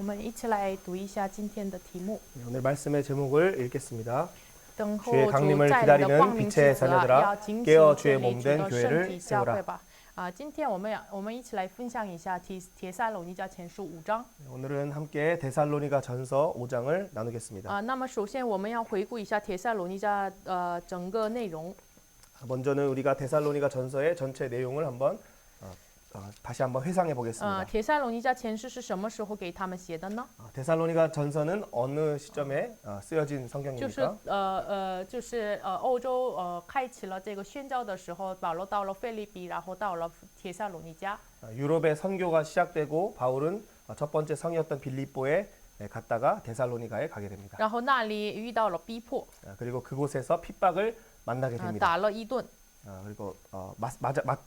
们一起来读一下今天的题目。 오늘 말씀의 제목을 읽겠습니다. 等候 주의 主 강림을 再临的光 기다리는 明之 빛의 子啊， 자녀들아 要警醒 깨어 建 주의 立 몸 主 된 的身 교회를 体教会 세우라. 吧。今天我们一起来分享一下帖撒罗尼迦前书5章。 오늘은 함께 데살로니가 전서 5장을 나누겠습니다. 那么首先我们要回顾一下帖撒罗尼迦整个内容。 먼저는 우리가 데살로니가 전서의 전체 내용을 한번 다시 한번 회상해 보겠습니다. 帖撒罗尼迦前书是什么时候给他们写的呢？ 데살로니가 전서는 어느 시점에 쓰여진 就是 성경입니까? 欧洲开启了这个宣教的时候，保罗到了腓立比，然后到了帖撒罗尼迦。 유럽의 선교가 시작되고 바울은 첫 번째 성이었던 빌립보에 갔다가 데살로니가에 가게 됩니다. 然后那里遇到了逼迫， 그리고 그곳에서 핍박을 만나게 됩니다. 打了一顿， 그리고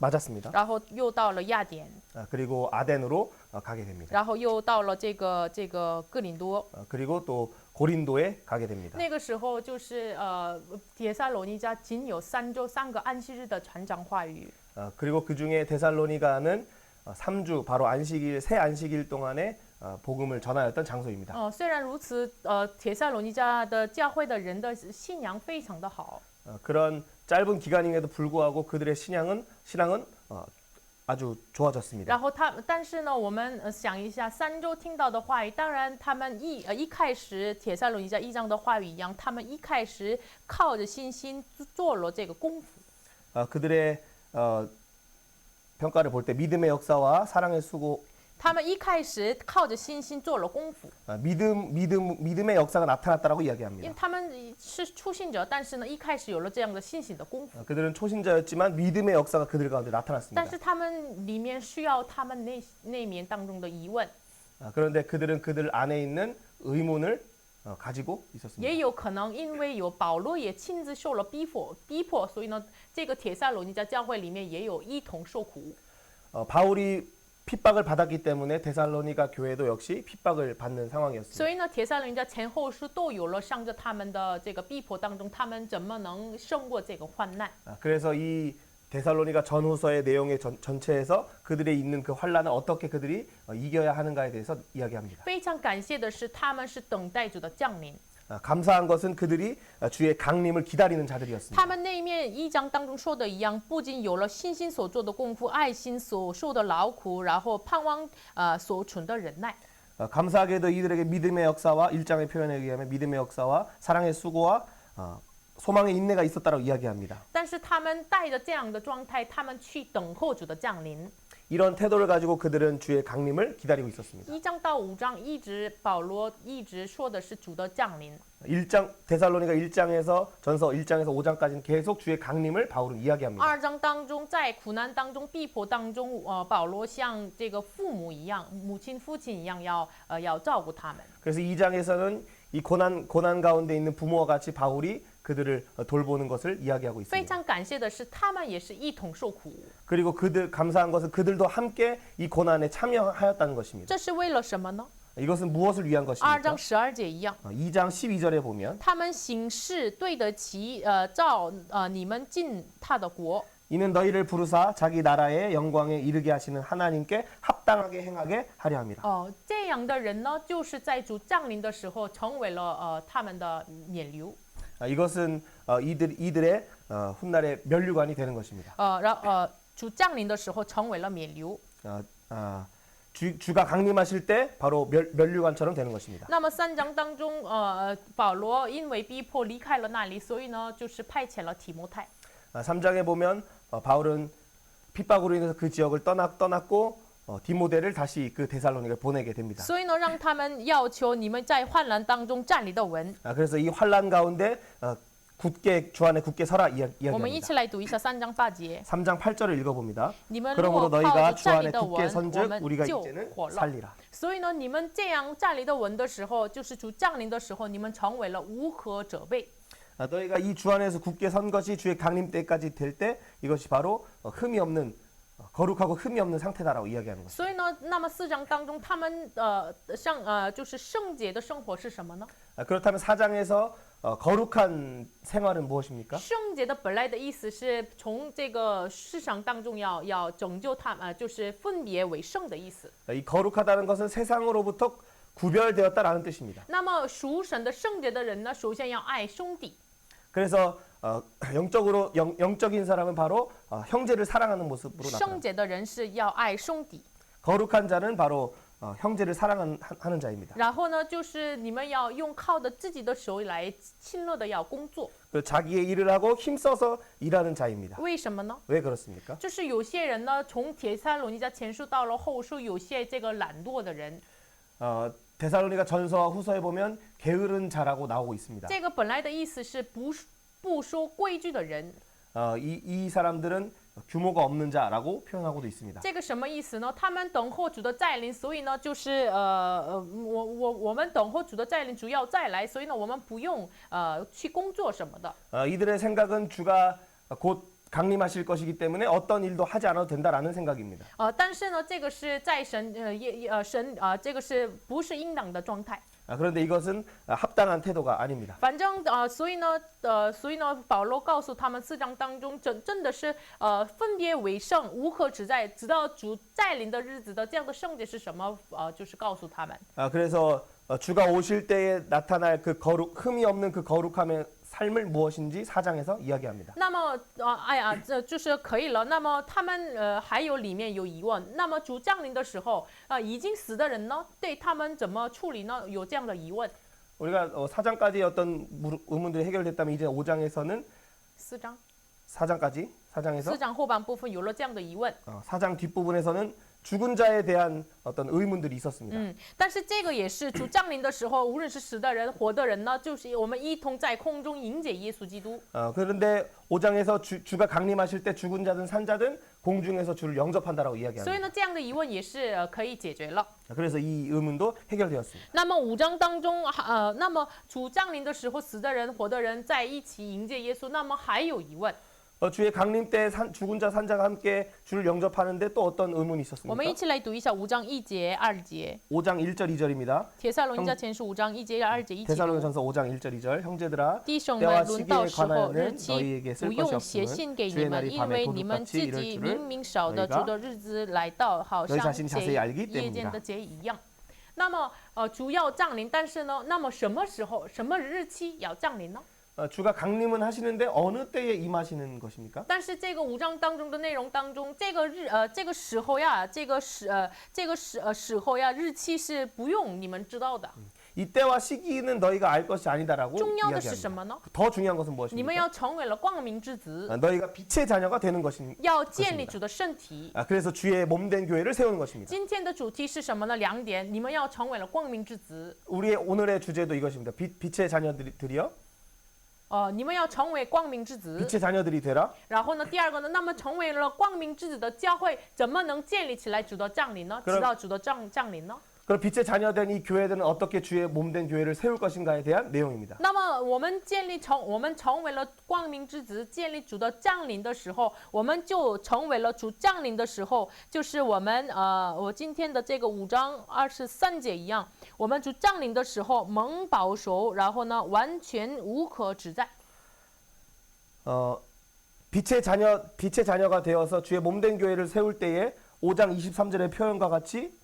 맞았습니다. 然后又到了雅典， 그리고 아덴으로 가게 됩니다. 然后又到了这个哥林多。 그리고 또 고린도에 가게 됩니다. 那个时候就是帖撒罗尼迦仅有3周3个安息日的传讲话语。 그리고 그 중에 데살로니가는 3주 바로 안식일 새 안식일 동안에 복음을 전하였던 장소입니다. 虽然如此，帖撒罗尼迦的教会的人的信仰非常的好。 그런 짧은 기간임에도 불구하고 그들의 신앙은 아주 좋아졌습니다. 然后但是呢，我们想一下，3周听到的话语，当然他们一开始帖撒罗尼迦1章的话语一样，他们一开始靠着信心做了这个功夫。 그들의 평가를 볼 때 믿음의 역사와 사랑의 수고 他们一开始靠着信心做了功夫， 믿음의 역사가 나타났다라고 因为 이야기합니다. 他们是初信者，但是呢，一开始有了这样的信心的功夫。 그들은 초신자였지만 믿음의 역사가 그들 가운데 但 나타났습니다. 是他们里面需要他们内面当中的疑问， 그런데 그들은 그들 안에 있는 의문을 가지고 있었습니다. 也有可能因为有保罗也亲自受了逼迫，所以呢，这个帖撒罗尼迦教会里面也有一同受苦。 바울이 핍박을 받았기 때문에 데살로니가 교회도 역시 핍박을 받는 所 상황이었습니다. 以呢，帖撒罗尼迦前后书都有了上着他们的这个逼迫当中，他们怎么能胜过这个患难？ 그래서 이 데살로니가 전후서의 내용의 전체에서 그들의 있는 그 환란을 어떻게 그들이 이겨야 하는가에 대해서 이야기합니다. 非常感谢的是，他们是等待主的降临。 감사한 것은 그들이 주의 강림을 기다리는 자들이었습니다. 他们那面1章当中说的一样，不仅有了信心所做的功夫，爱心所受的劳苦，然后盼望所存的忍耐。 감사하게도 이들에게 믿음의 역사와 1장의 표현에 의하면 믿음의 역사와 사랑의 수고와 소망의 인내가 있었다고 이야기합니다. 但是他们带着这样的状态，他们去等候主的降临。 이런 태도를 가지고 그들은 주의 강림을 기다리고 있었습니다. 1章到5章保罗一直说的是主的降临。 1장 데살로니가 1장에서 전서 1장에서 5장까지는 계속 주의 강림을 바울은 이야기합니다. 2章当中，在苦难当中、逼迫当中，保罗像这个父母一样，母亲、父亲一样，要照顾他们。 그래서 2장에서는 이 고난 가운데 있는 부모와 같이 바울이 그들을 돌보는 것을 이야기하고 非 있습니다. 常感谢的是，他们也是一同受苦。 그리고 그들 감사한 것은 그들도 함께 이 고난에 참여하였다는 것입니다. 这是为了什么呢？ 이것은 무엇을 위한 2 것입니까? 章12节一样， 2장 12절에 보면 他们行事对得起照你们进他的国。 이는 너희를 부르사 자기 나라의 영광에 이르게 하시는 하나님께 합당하게 행하게 하려 합니다. 这样的人呢，就是在主降临的时候成为了他们的冕流。 이것은 이들의 훗날의 면류관이 되는 것입니다. 主降临的时候成为了冕流。 주가 강림하실 때 바로 면류관처럼 되는 것입니다. 那么3章当中，保罗因为逼迫离开了那里，所以呢，就是派遣了提摩太。 3장에 보면 바울은 핍박으로 인해서 그 지역을 떠났고 디모데를 다시 그 데살로니가를 보내게 됩니다. 所以呢，让他们要求你们在患难当中站立的稳。 그래서 이 환란 가운데 주 안에 굳게 서라 我们一 이야기합니다. 起来读一下3章8节。 3장 8절을 읽어봅니다. 你们如果 그러므로 靠 너희가 着 주 站 안에 立的 굳게 稳，我 선즉 们 우리가 就 이제는 活了。 살리라. 所以呢，你们这样站立的稳的时候，就是主降临的时候，你们成为了无可责备。 너희가 이 주 안에서 굳게 선 것이 주의 강림 때까지 될 때 이것이 바로 흠이 없는 거룩하고 흠이 없는 상태다라고 이야기하는 것입니다. 所以呢，那么4章当中，他们就是圣洁的生活是什么呢？ 그렇다면 4장에서 거룩한 생활은 무엇입니까? 圣洁的本来的意思是从这个市场当中要拯救他们，就是分别为圣的意思。 이 거룩하다는 것은 세상으로부터 구별되었다라는 뜻입니다. 那么属神的圣洁的人呢，首先要爱兄弟。 그래서 영적인 사람은 바로 형제를 사랑하는 모습으로 圣 나타납니다. 洁的人是要爱兄弟。 거룩한 자는 바로 형제를 사랑하는 자입니다. 然后呢，就是你们要用靠着自己的手来亲热的要工作。 그 자기의 일을 하고 힘써서 일하는 자입니다. 为什么呢？ 왜 그렇습니까? 就是有些人呢，从帖撒罗尼迦前书到了后书，有些这个懒惰的人， 데살로니가 전서와 후서에 보면 게으른 자라고 나오고 있습니다. 这个本来的意思是不说规矩的人。 이 사람들은 규모가 없는 자라고 표현하고도 있습니다. 这个什么意思呢？他们等候主的再临，所以呢，就是我们等候主的再临，主要再来，所以呢，我们不用去工作什么的。 이들의 생각은 주가 곧 강림하실 것이기 때문에 어떤 일도 하지 않아도 된다라는 생각입니다. 但是呢，这个是在神这个是不是应当的状态？ 그런데 이것은 합당한 태도가 아닙니다. 反正所以呢，保罗告诉他们4章当中，真的是分别为圣，无可指摘，直到主再临的日子的这样的圣洁是什么？就是告诉他们。 그래서 주가 오실 때에 나타날 그 흠이 없는 그 거룩함의 삶을 무엇인지 4장에서 이야기합니다. 那么这就是可以了。那么他们还有里面有疑问。那么主降临的时候，已经死的人呢，对他们怎么处理呢？有这样的疑问。 우리가 4장까지 어떤 의문들이 해결됐다면 이제 5장에서는 4장 4장에서 4장后半部分有了这样的疑问。 4장 뒷부분에서는 죽은 자에 대한 어떤 의문들이 있었습니다. 但是这个也是主降临的时候，无论是死的人、活的人呢，就是我们一同在空中迎接耶稣基督。 그런데 5장에서 주가 강림하실 때 죽은 자든 산 자든 공중에서 주를 영접한다라고 所以 이야기합니다. 呢，这样的疑问也是可以解决了。 그래서 이 의문도 해결되었습니다. 那么5章当中，那么主降临的时候，死的人、活的人在一起迎接耶稣。那么还有疑问， 주의 강림 때 죽은 자 산자가 함께 주를 영접하는데 또 어떤 의문이 我们 있었습니까? 一起来读一下5章1节、2节。 5장 1절 2절입니다. 帖撒罗尼迦前书5章1节、2节一起读。 데살로니가전서 5장 1절 2절 형제들아 弟兄 때와 们，轮到 시기에 时候日 관하여는 期 너희에게 不 쓸 것이 用写信 없음은 给你 주의 们， 날이 因 밤에 为你们 도둑같이 自 이럴 己 줄을 明明晓得 너희가 主的日子来到，好 너희 像 자신이 자세히 알기 夜间 때문이다. 的节一样。那么主要降临，但是呢，那么什么时候、什么日期要降临呢？ 주가 강림은 하시는데 어느 때에 임하시는 것입니까? 但是这个5章当中的内容当中，这个时候呀，这个时候呀，日期是不用你们知道的。 이때와 시기는 너희가 알 것이 아니다라고 重要的是什 이야기합니다. 么呢？ 더 중요한 것은 你们 무엇입니까? 要成为了光明之子， 너희가 빛의 자녀가 되는 것입니다. 要建立主的身体。 그래서 주의 몸된 교회를 세우는 것입니다. 今天的主题是什么呢？2点，你们要成为了光明之子。 우리의 오늘의 주제도 이것입니다. 빛의 자녀들이요. 你们要成为光明之子。 빛의 자녀들이 되라. 然后呢，第二个呢，那么成为了光明之子的教会，怎么能建立起来主的降临呢？ 그럼 直到主的降临呢？ 그럼 빛의 자녀된 이 교회들은 어떻게 주의 몸된 교회를 세울 것인가에 대한 내용입니다. 那么我们成为了光明之子，建立主的降临的时候，我们就成为了主降临的时候，就是我们我今天的这个5章23节一样，我们主降临的时候蒙保守，然后呢完全无可指摘。 빛의 자녀가 되어서 주의 몸된 교회를 세울 때에 5장 23절의 표현과 같이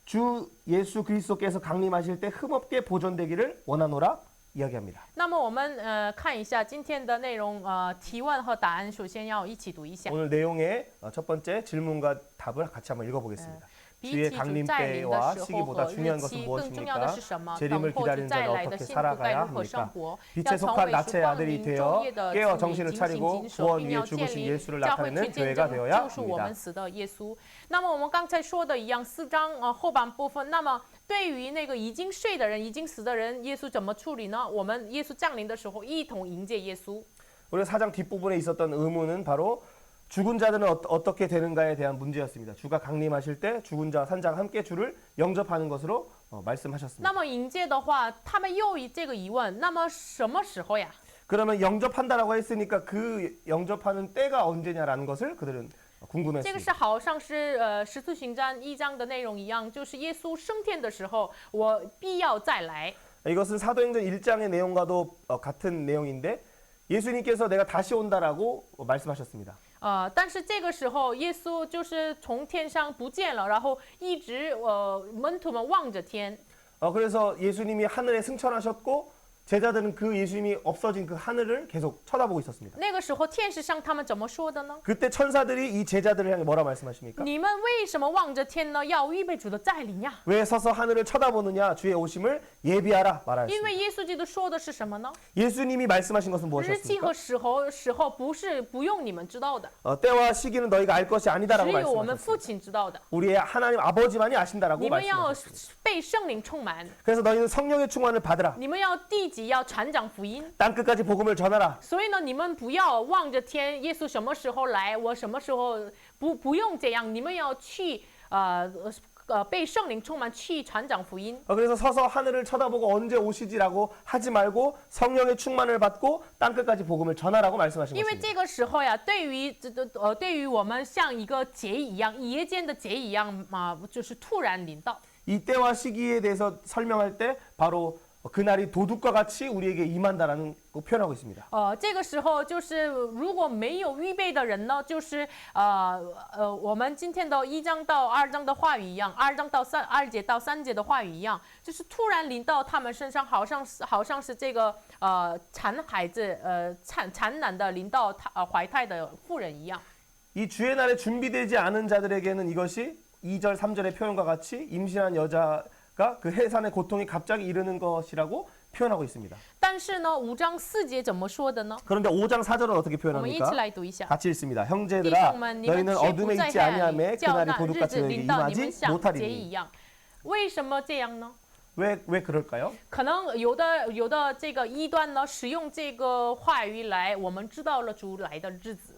주 예수 그리스도께서 강림하실 때 흠없게 보존되기를 원하노라 이야기합니다. 那么我们看一下今天的内容，提问和答案，首先要一起读一下。 오늘 내용의 첫 번째 질문과 답을 같이 한번 읽어보겠습니다. 比 주의 起主 강림 再临的 때와 时候 시기보다 和 중요한 日 것은 期更重要的 무엇입니까? 是什么？ 재림을 等候主 기다리는 再 자가 来的 어떻게 幸福该 살아가야 如何生 합니까? 活？ 빛에 要成 속한 为 나체 属光 아들이 明 되어 中业的 깨어 子女， 정신을 警醒 차리고 谨守， 구원 并 위에 要建 죽으신 立 예수를 教会去 나타내는 见 교회가 证 되어야 救赎我 합니다. 们死的耶稣。那么我们刚才说的一样，4章后半部分，那么对于那个已经睡的人、已经死的人，耶稣怎么处理呢？我们耶稣降临的时候，一同迎接耶稣。 우리가 4장 뒷부분에 있었던 의문은 바로 죽은 자들은 어떻게 되는가에 대한 문제였습니다. 주가 강림하실 때 죽은 자와 산자가 함께 주를 영접하는 것으로 말씀하셨습니다. 那么迎接的话，他们又这个疑问，那么什么时候呀？ 그러면 영접한다라고 했으니까 그 영접하는 때가 언제냐라는 것을 그들은 这个 궁금했습니다. 是好像是使徒行传1章的内容一样，就是耶稣升天的时候，我必要再来。 이것은 사도행전 1장의 내용과도 같은 내용인데 예수님께서 내가 다시 온다라고 말씀하셨습니다. 但是这个时候，耶稣就是从天上不见了，然后一直门徒们望着天。 그래서 예수님이 하늘에 승천하셨고 제자들은 그 예수님이 없어진 그 하늘을 계속 쳐다보고 있었습니다. 那个时候天使向他们怎么说的呢？ 그때 천사들이 이 제자들을 향해 뭐라 말씀하십니까? 你们为什么望着天呢？要预备主的再临呀！ 왜 서서 하늘을 쳐다보느냐? 주의 오심을 예비하라 因 말하였습니다. 为耶稣基督说的是什么呢？ 예수님이 말씀하신 것은 日期 무엇이었습니까? 和时候不用你们知道的， 때와 시기는 너희가 알 것이 只 아니다라고 有我们父 말씀하셨습니다. 亲知道的。 우리의 하나님 아버지만이 아신다라고 你们要 말씀하셨습니다. 被圣灵充满， 그래서 너희는 성령의 충만을 받으라. 你们要第几要传讲福音。 땅 끝까지 복음을 전하라. 所以呢，你们不要望着天，耶稣什么时候来，我什么时候不用这样，你们要去被圣灵充满，去传讲福音。 그래서 서서 하늘을 쳐다보고 언제 오시지라고 하지 말고 성령의 충만을 받고 땅 끝까지 복음을 전하라고 말씀하신 因为 것입니다. 这个时候呀，对于我们像一个劫一样，夜间的劫一样就是突然临到。 이 때와 시기에 대해서 설명할 때 바로 그날이 도둑과 같이 우리에게 임한다라는 거 표현하고 있습니다. 这个时候就是如果没有预备的人呢，就是我们今天的1章到2章的话语一样，2章到2节到3节的话语一样，就是突然临到他们身上，好像是这个产孩子产难的临到怀胎的妇人一样。 이 주의 날에 준비되지 않은 자들에게는 이것이 2절 3절의 표현과 같이 임신한 여자가 그 해산의 고통이 갑자기 이르는 것이라고 표현하고 있습니다. 但是呢，5章4节怎么说的呢？ 그런데 5장 4절은 어떻게 我们一起 표현합니까? 来读一下。 같이 읽습니다. 弟 형제들아 兄们，你们 너희는 却不 어둠에 在 있지 黑暗 아니하매 里，叫 그날이 那日 도둑같이 子 너희에게 临到你们 임하지 像劫 못하리니. 一样。为什么这样呢？ 왜 그럴까요? 可能有的这个异端呢，使用这个话语来，我们知道了主来的日子。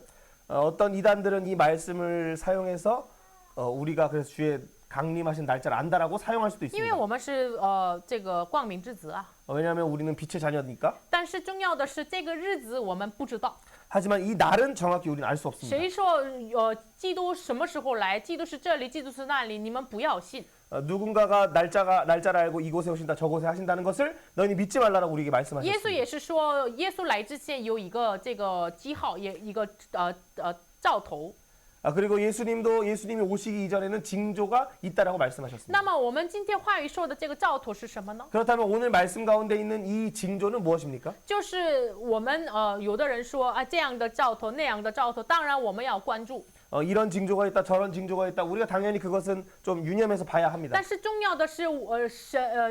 어떤 이단들은 이 말씀을 사용해서 우리가 그래서 주의 강림하신 날짜를 안다라고 사용할 수도 因为 있습니다. 我们是这个光明之子啊， 왜냐하면 우리는 빛의 자녀니까. 但是重要的是这个日子我们不知道。 하지만 이 날은 정확히 우리는 알 수 없습니다. 谁说基督什么时候来？基督是这里，基督是那里，你们不要信。 누군가가 날짜를 알고 이곳에 오신다 저곳에 하신다는 것을 너희는 믿지 말라라고 우리에게 耶稣 말씀하셨습니다. 也是说，耶稣来之前有一个这个记号，也一个兆头。 그리고 예수님이 오시기 이전에는 징조가 있다라고 말씀하셨습니다. 那么我们今天话语说的这个兆头是什么呢？ 그렇다면 오늘 말씀 가운데 있는 이 징조는 무엇입니까? 就是我们有的人说啊这样的兆头那样的兆头，当然我们要关注。 이런 징조가 있다 저런 징조가 있다 우리가 당연히 그것은 좀 유념해서 봐야 합니다. 但是重要的是，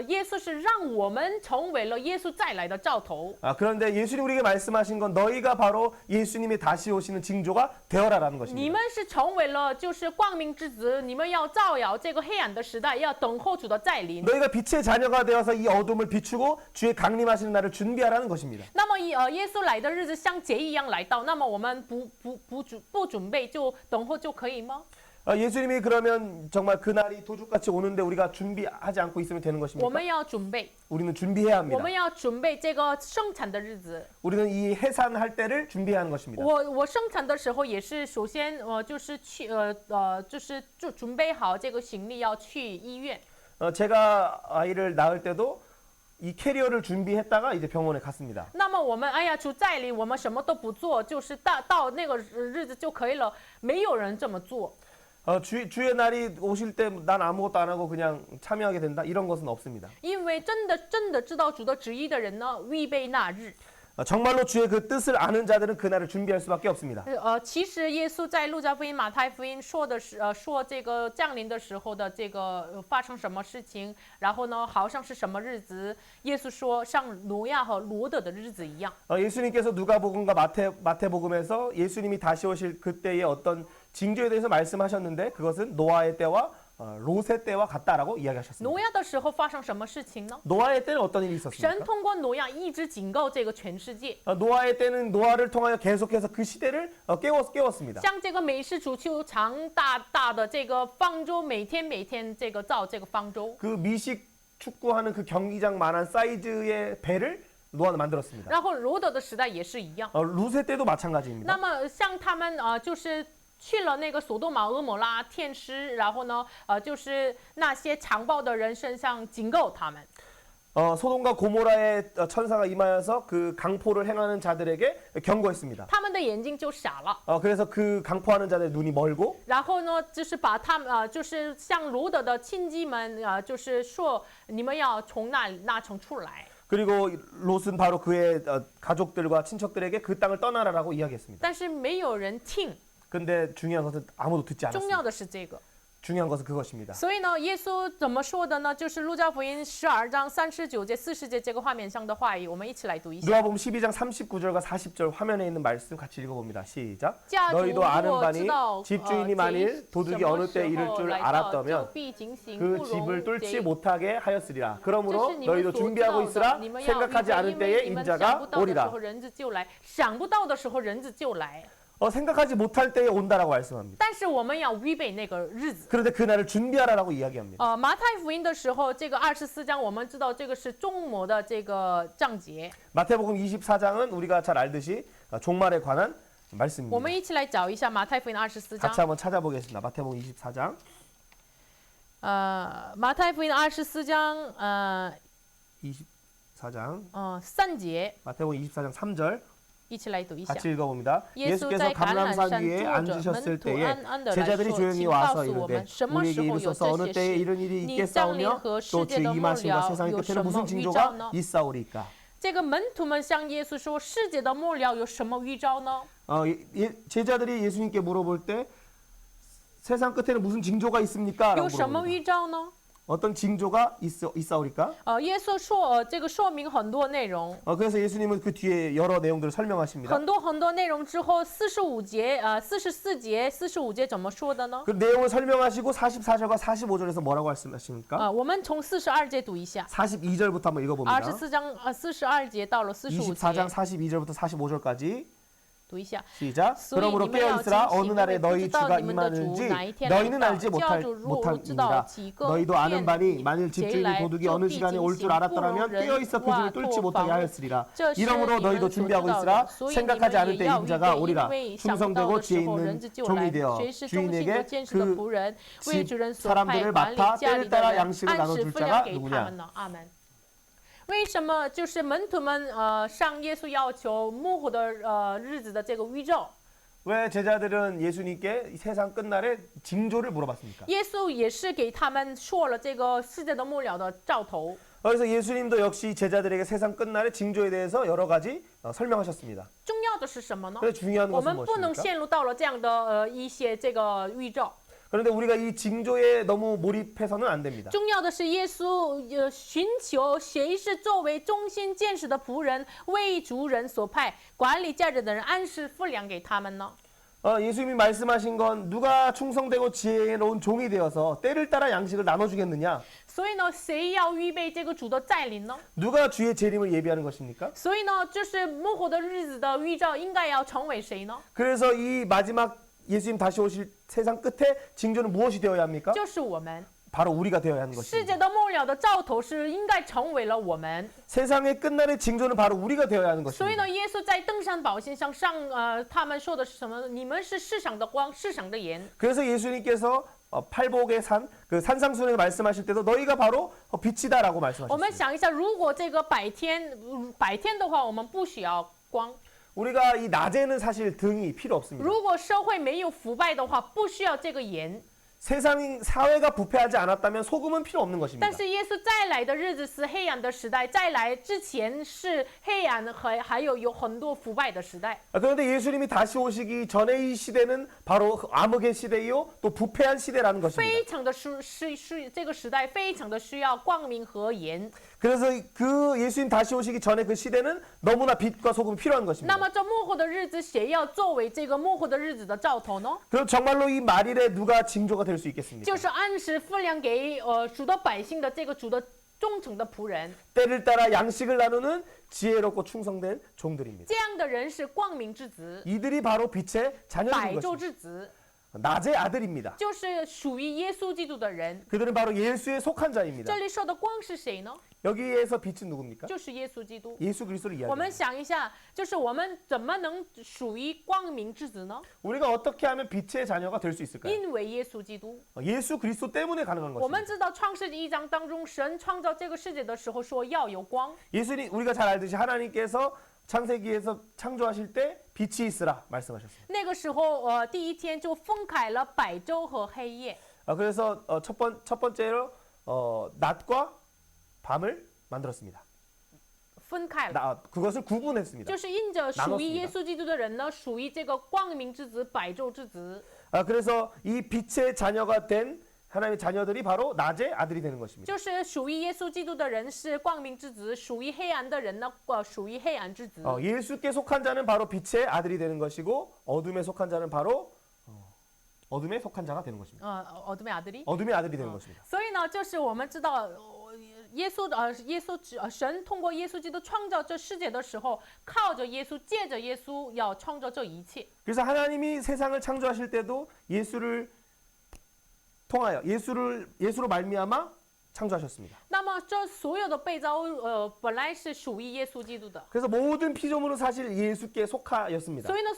耶稣是让我们成为了耶稣再来的兆头。 그런데 예수님 우리에게 말씀하신 건 너희가 바로 예수님이 다시 오시는 징조가 되어라라는 你 것입니다. 们是成为了就是光明之子，你们要照耀这个黑暗的时代，要等候主的再临。 너희가 빛의 자녀가 되어서 이 어둠을 비추고 주의 강림하시는 날을 준비하라는 것입니다. 那么耶稣来的日子像劫一样来到，那么我们不准备就等候就可以吗？ 예수님이 그러면 정말 그날이 도둑같이 오는데 우리가 준비하지 않고 있으면 되는 我 것입니까? 们要准备， 우리는 준비해야 我 합니다. 们要准备这个生产的日子。 우리는 이 해산할 때를 준비해야 하는 것입니다. 我生产的时候也是，首先就是去就是准备好这个行李要去医院。 제가 아이를 낳을 때도 이 캐리어를 준비했다가 이제 병원에 갔습니다. 那么我们哎呀主再临，我们什么都不做，就是到那个日子就可以了，没有人这么做。 주의 날이 오실 때 난 아무것도 안 하고 그냥 참여하게 된다 이런 것은 없습니다. 因为真的知道主的旨意的人呢，预备那日。 정말로 주의 그 뜻을 아는 자들은 그날을 준비할 수밖에 없습니다. 其实耶稣在路加福音、马太福音说的是说这个降临的时候的这个发生什么事情，然后呢好像是什么日子，耶稣说像挪亚和罗德的日子一样。 예수님께서 누가복음과 마태복음에서 예수님이 다시 오실 그때의 어떤 징조에 대해서 말씀하셨는데 그것은 노아의 때와 롯의 때와 같다라고 이야기하셨습니다. 挪亚的时候发生什么事情呢？ 노아의 때는 어떤 일이 神 있었습니까? 通过挪亚一直警告这个全世界， 노아의 때는 노아를 통하여 계속해서 그 시대를 깨웠습니다. 像这个美式足球场大的这个方舟，每天这个造这个方舟。 그 미식 축구하는 그 경기장만한 사이즈의 배를 노아는 만들었습니다. 然后罗德的时代也是一样。 룻의 때도 마찬가지입니다. 那么像他们就是去了那个索多玛、俄摩拉天师，然后呢就是那些强暴的人身上警告他们。 소돔과 고모라의 천사가 임하여서 그 강포를 행하는 자들에게 경고했습니다. 他们的眼睛就傻了。 그래서 그 강포하는 자들의 눈이 멀고 然后呢，就是把他们就是向罗德的亲戚们就是说你们要从那城出来。 그리고 롯은 바로 그의 가족들과 친척들에게 그 땅을 떠나라라고 이야기했습니다. 但是没有人听， 근데 중요한 것은 아무도 듣지 重 않았습니다. 要的是这个。 중요한 것은 그것입니다. 所以呢，耶稣怎么说的呢？就是路加福音12章39节、40节这个画面上的话语，我们一起来读一下。 누가복음 12장 39절과 40절 화면에 있는 말씀 같이 읽어봅니다. 시작. 家主 너희도 아는 若 바니 知道 집주인이 만일 도둑이 어느 때 이를 줄 알았다면 그 집을 뚫지 못하게 하였으리라. 그러므로 너희도 준비하고 있으라. 생각하지 않은 때에 인자가 오리라. 想不到的时候，人子就来。 생각하지 못할 때에 온다라고 말씀합니다. 但是我们要预备那个日子。 그런데 그날을 준비하라라고 이야기합니다. 马太福音的时候，这个24章，我们知道这个是终末的这个章节。 마태복음 24장은 우리가 잘 알듯이 종말에 관한 我 말씀입니다. 们一起来找一下马太福音24 같이 章。 한번 찾아보겠습니다. 마태복음 24장 马太福音24章 24장 3节， 마태복음 24장 3절 一起来读一下。 같이 읽어봅니다. 예수 예수께서在橄榄 감람산 山 위에 坐着， 앉으셨을 门徒 때에 暗暗的来 제자들이 说：“ 조용히 请告 와서 诉我 이르되 们，什么 우리에게 时候有 이르소서 这 어느 些 때에 事？ 이런 일이 你降临 있겠사오며 和 또 世界 주의 的末 임하심과 了 세상의 有什 끝에는 么 무슨 预兆 징조가 呢？” 있사오리까? 这个门徒们向耶稣说：“世界的末了有什么预兆呢？” 제자들이 예수님께 물어볼 때 세상 끝에는 무슨 징조가 있습니까? 有 라고 什么 물어봅니다. 预兆呢？ 어떤 징조가 있사오리까? 耶稣说，这个说明很多内容， 그래서 예수님은 그 뒤에 여러 내용들을 설명하십니다. 很多内容之后，44节、44节、45节怎么说的呢？ 그 내용을 설명하시고 44절과 45절에서 뭐라고 말씀하십니까? 我们从42节读一下。 42절부터 한번 읽어봅니다. 24章42节到了45 24장 节， 42절부터 45절까지 读一下。 시작. 所以 그러므로 你们要 깨어있으라 警醒， 어느 因 날에 为不 너희 知道 주가 你们的主哪一 임하는지 天来 너희는 到。 알지 教主若知道 못하니라. 几个 너희도 아는 바니 만일 谁 집주인이 来 도둑이 就 어느 必 시간에 警 올 줄 醒，不 알았더라면 容人 깨어있어 그 挖 집을 뚫지 拓 못하게 房。 하였으리라. 这是 이러므로 你们 너희도 所知 준비하고 道 있으라. 的，所以你 생각하지 们 않을 也 때 要预 인자가 备，因 오리라. 为想不到 충성되고 的 지혜 时候，人 있는 子就 종이 来。 되어 谁是忠心和 주인에게 见识的 그 仆人，为主人所 사람들을 派管理 맡아 家里 때를 的 따라 人， 양식을 按时 나눠줄 分 자가 量给他 누구냐? 们呢？阿门。为什么就是门徒们向耶稣要求幕后的日子的这个预兆？ 왜 제자들은 예수님께 세상 끝날에 징조를 물어봤습니까? 耶稣也是给他们说了这个世界的末了的兆头。 그래서 예수님도 역시 제자들에게 세상 끝날의 징조에 대해서 여러 가지 설명하셨습니다. 重要的是什么呢？ 그래서 중요한 我 것은 们不能 무엇입니까? 陷入到了这样的一些这个预兆。 그런데 우리가 이 징조에 너무 몰입해서는 안 됩니다. 重要的是耶稣寻求谁是作为忠心见识的仆人，为主人所派管理家里的人，按时付粮给他们呢？ 예수님이 말씀하신 건 누가 충성되고 지혜로운 종이 되어서 때를 따라 양식을 나눠주겠느냐? 所以呢，谁要预备这个主的再临呢？ 누가 주의 재림을 예비하는 것입니까? 所以呢，就是幕后的日子的预兆应该要成为谁呢？ 그래서 이 마지막 예수님 다시 오실 세상 끝에 징조는 무엇이 되어야 합니까? 就是我们。 바로 우리가 되어야 하는 世 것입니다. 界的末了的兆头是应该成为了我们。 세상의 끝날의 징조는 바로 우리가 되어야 하는 所以 것입니다. 呢，耶稣在登山宝训上他们说的是什么？你们是世上的光，世上的盐。 그래서 예수님께서 팔복의 산, 그 산상순에 말씀하실 때도 너희가 바로 빛이다라고 我们 말씀하셨습니다. 想一下，如果这个白天的话，我们不需要光； 우리가 이 낮에는 사실 등이 필요 없습니다. 如果社会没有腐败的话，不需要这个盐。 세상 사회가 부패하지 않았다면 소금은 필요 없는 것입니다. 但是耶稣再来的日子是黑暗的时代，再来之前是黑暗还有很多腐败的时代。 그런데 예수님이 다시 오시기 전에 이 시대는 바로 암흑의 시대이요 또 부패한 시대라는 것입니다. 非常的这个时代非常的需要光明和盐。 그래서 그 예수님 다시 오시기 전에 그 시대는 너무나 빛과 소금이 필요한 那 것입니다. 么这幕后的日子，谁要作为这个幕后的日子的兆头呢？ 그럼 정말로 이 말일에 누가 징조가 될 수 있겠습니까? 就是按时付粮给主的百姓的这个主的忠诚的仆人。 때를 따라 양식을 나누는 지혜롭고 충성된 종들입니다. 这样的人是光明之子， 이들이 바로 빛의 자녀들인 百昼 것입니다. 之子。 낮의 아들입니다. 就是属于耶稣基督的人。 그들은 바로 예수에 속한 자입니다. 这里说的光是谁呢？ 여기에서 빛은 누굽니까? 就是耶稣基督。 예수 그리스도를 我们 이야기합니다. 想一下，就是我们怎么能属于光明之子呢？ 우리가 어떻게 하면 빛의 자녀가 될 수 있을까요? 因为耶稣基督。 예수 그리스도 때문에 가능한 我们 것입니다. 知道创世纪1章当中，神创造这个世界的时候说要有光。 예수님 우리가 잘 알듯이 하나님께서 창세기에서 창조하실 때 빛이 있으라 말씀하셨습니다. 那个时候，第一天就分开了白昼和黑夜。 그래서 첫 번째로 낮과 밤을 만들었습니다. 分开了， 그것을 구분했습니다. 就是因着属于 나눴습니다 耶稣基督的人呢，属于这个光明之子、白昼之子。 그래서 이 빛의 자녀가 된 하나님의 자녀들이 바로 낮의 아들이 되는 것입니다. 就是属于耶稣基督的人是光明之子，属于黑暗的人呢，属于黑暗之子。 예수께 속한 자는 바로 빛의 아들이 되는 것이고 어둠에 속한 자는 바로 어둠에 속한 자가 되는 것입니다. 어둠의 아들이. 어둠의 아들이 되는 것입니다. 所以呢，就是我们知道，神通过耶稣基督创造这世界的时候，靠着耶稣，借着耶稣要创造这一切。 그래서 하나님이 세상을 창조하실 때도 예수를 통하여 예수로 말미암아 창조하셨습니다. 那么这所有的被造本来是属于耶稣基督的。 그래서 모든 피조물은 사실 예수께 속하였습니다. 所以呢，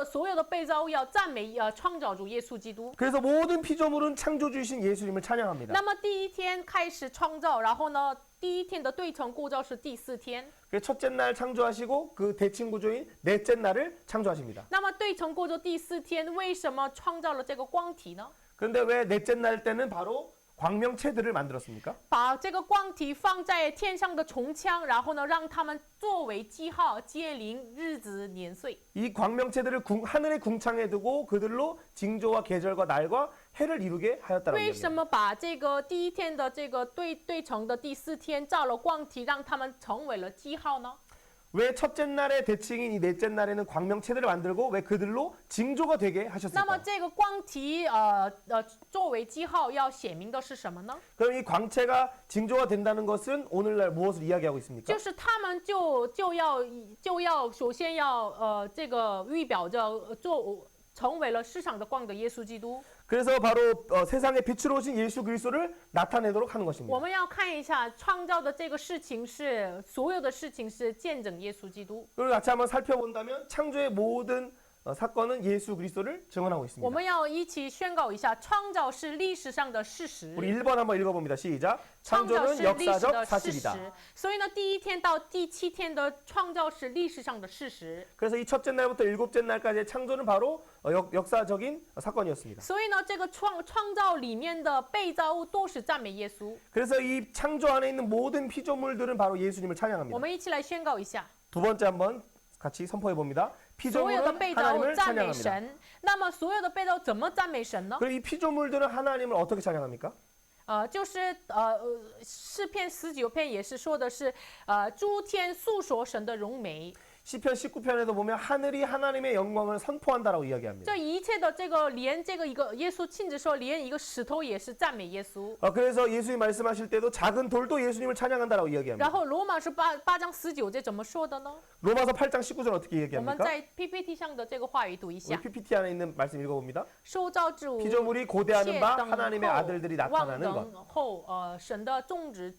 所有的被造物要赞美创造主耶稣基督。 그래서 모든 피조물은 창조주이신 예수님을 찬양합니다. 那么第一天开始创造，然后呢，第一天的对称构造是第4天。 그래서 첫째 날 창조하시고 그 대칭 구조인 넷째 날을 창조하십니다. 那么对称构造第4天，为什么创造了这个光体呢？ 그런데 왜 넷째 날 때는 바로 광명체들을 만들었습니까? 把这个光体放在天上的穹苍，然后呢，让他们作为记号，接临日子年岁。 이 광명체들을 하늘의 궁창에 두고 그들로 징조와 계절과 날과 해를 이루게 하였다라고 为什 이야기합니다. 么把这个第一天的这个对称的第4天造了光体，让他们成为了记号呢？ 왜 첫째 날의 대칭인 이 넷째 날에는 광명체들을 만들고 왜 그들로 징조가 되게 那么 하셨을까요? 这个光体作为记号要显明的是什么呢？ 그럼 이 광체가 징조가 된다는 것은 오늘날 무엇을 이야기하고 있습니까? 就是他们就要首先要这个预表着成为了世上的光的耶稣基督。 그래서 바로 세상에 빛으로 오신 예수 그리스도를 나타내도록 하는 我 것입니다. 们要看一下创造的这个事情是所有的事情是见证耶稣基督。 그리고 같이 한번 살펴본다면 창조의 모든 사건은 예수 그리스도를 증언하고 我 있습니다. 们要一起宣告一下，创造是历史上的事实。 우리 1번 한번 읽어봅니다. 시작. 创造 창조는 是历史 역사적 的事 사실이다. 实，所以呢，第一天到第7天的创造是历史上的事实。 그래서 이 첫째 날부터 일곱째 날까지의 창조는 바로 역사적인 사건이었습니다. 所以呢，这个创造里面的被造物都是赞美耶稣。 그래서 이 창조 안에 있는 모든 피조물들은 바로 예수님을 我 찬양합니다. 们一起来宣告一下， 두 번째 한번 같이 선포해 봅니다. 所有的 피조물은 被造物 하나님을 赞美 찬양합니다. 神。那么所有的被造物怎么赞美神呢？ 그럼 이 피조물들은 하나님을 어떻게 찬양합니까? 就是诗篇19篇也是说的是诸天诉说神的荣美。 시편 19편에도 보면 하늘이 하나님의 영광을 선포한다라고 이야기합니다. 这一切的这个连这个一个耶稣亲自说，连一个石头也是赞美耶稣。 그래서 예수님 말씀하실 때도 작은 돌도 예수님을 찬양한다라고 이야기합니다. 然后罗马书8章19节怎么说的呢？ 로마서 8장 19절 어떻게 我们 이야기합니까? 在 PPT 上的这个话语读一 우리 下。 PPT 안에 있는 말씀 읽어봅니다. 受造之物 피조물이 고대하는 切 바 等 하나님의 候 아들들이 望 나타나는 것. 等后神的种植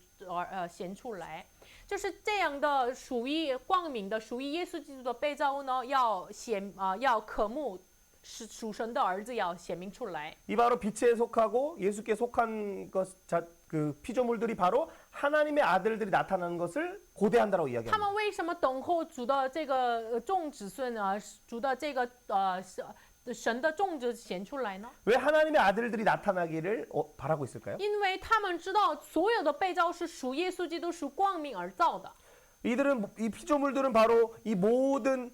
显出来。就是这样的，属于光明的，属于耶稣基督的被造物呢，要渴慕属神的儿子要显明出来。 이 바로 빛에 속하고 예수께 속한 그 피조물들이 바로 하나님의 아들들이 나타나는 것을 고대한다라고 他 이야기합니다. 们为什么等候主的这个众子孙主的这个神的种子显出来呢？ 왜 하나님의 아들들이 나타나기를 바라고 있을까요? 因为他们知道所有的被造是属耶稣基督、属光明而造的。 이 피조물들은 바로 이 모든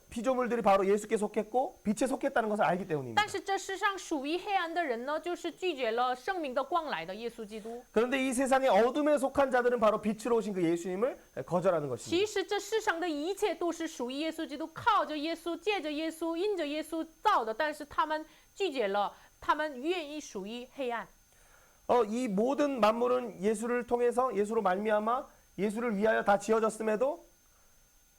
피조물들이 바로 예수께 속했고 빛에 속했다는 것을 알기 때문입니다. 但是这世上属于黑暗的人呢，就是拒绝了生命的光来的耶稣基督。 그런데 이 세상의 어둠에 속한 자들은 바로 빛으로 오신 그 예수님을 거절하는 것입니다. 其实这世上的一切都是属于耶稣基督，靠着耶稣、借着耶稣、因着耶稣造的，但是他们拒绝了，他们愿意属于黑暗。 이 모든 만물은 예수를 통해서 예수로 말미암아 예수를 위하여 다 지어졌음에도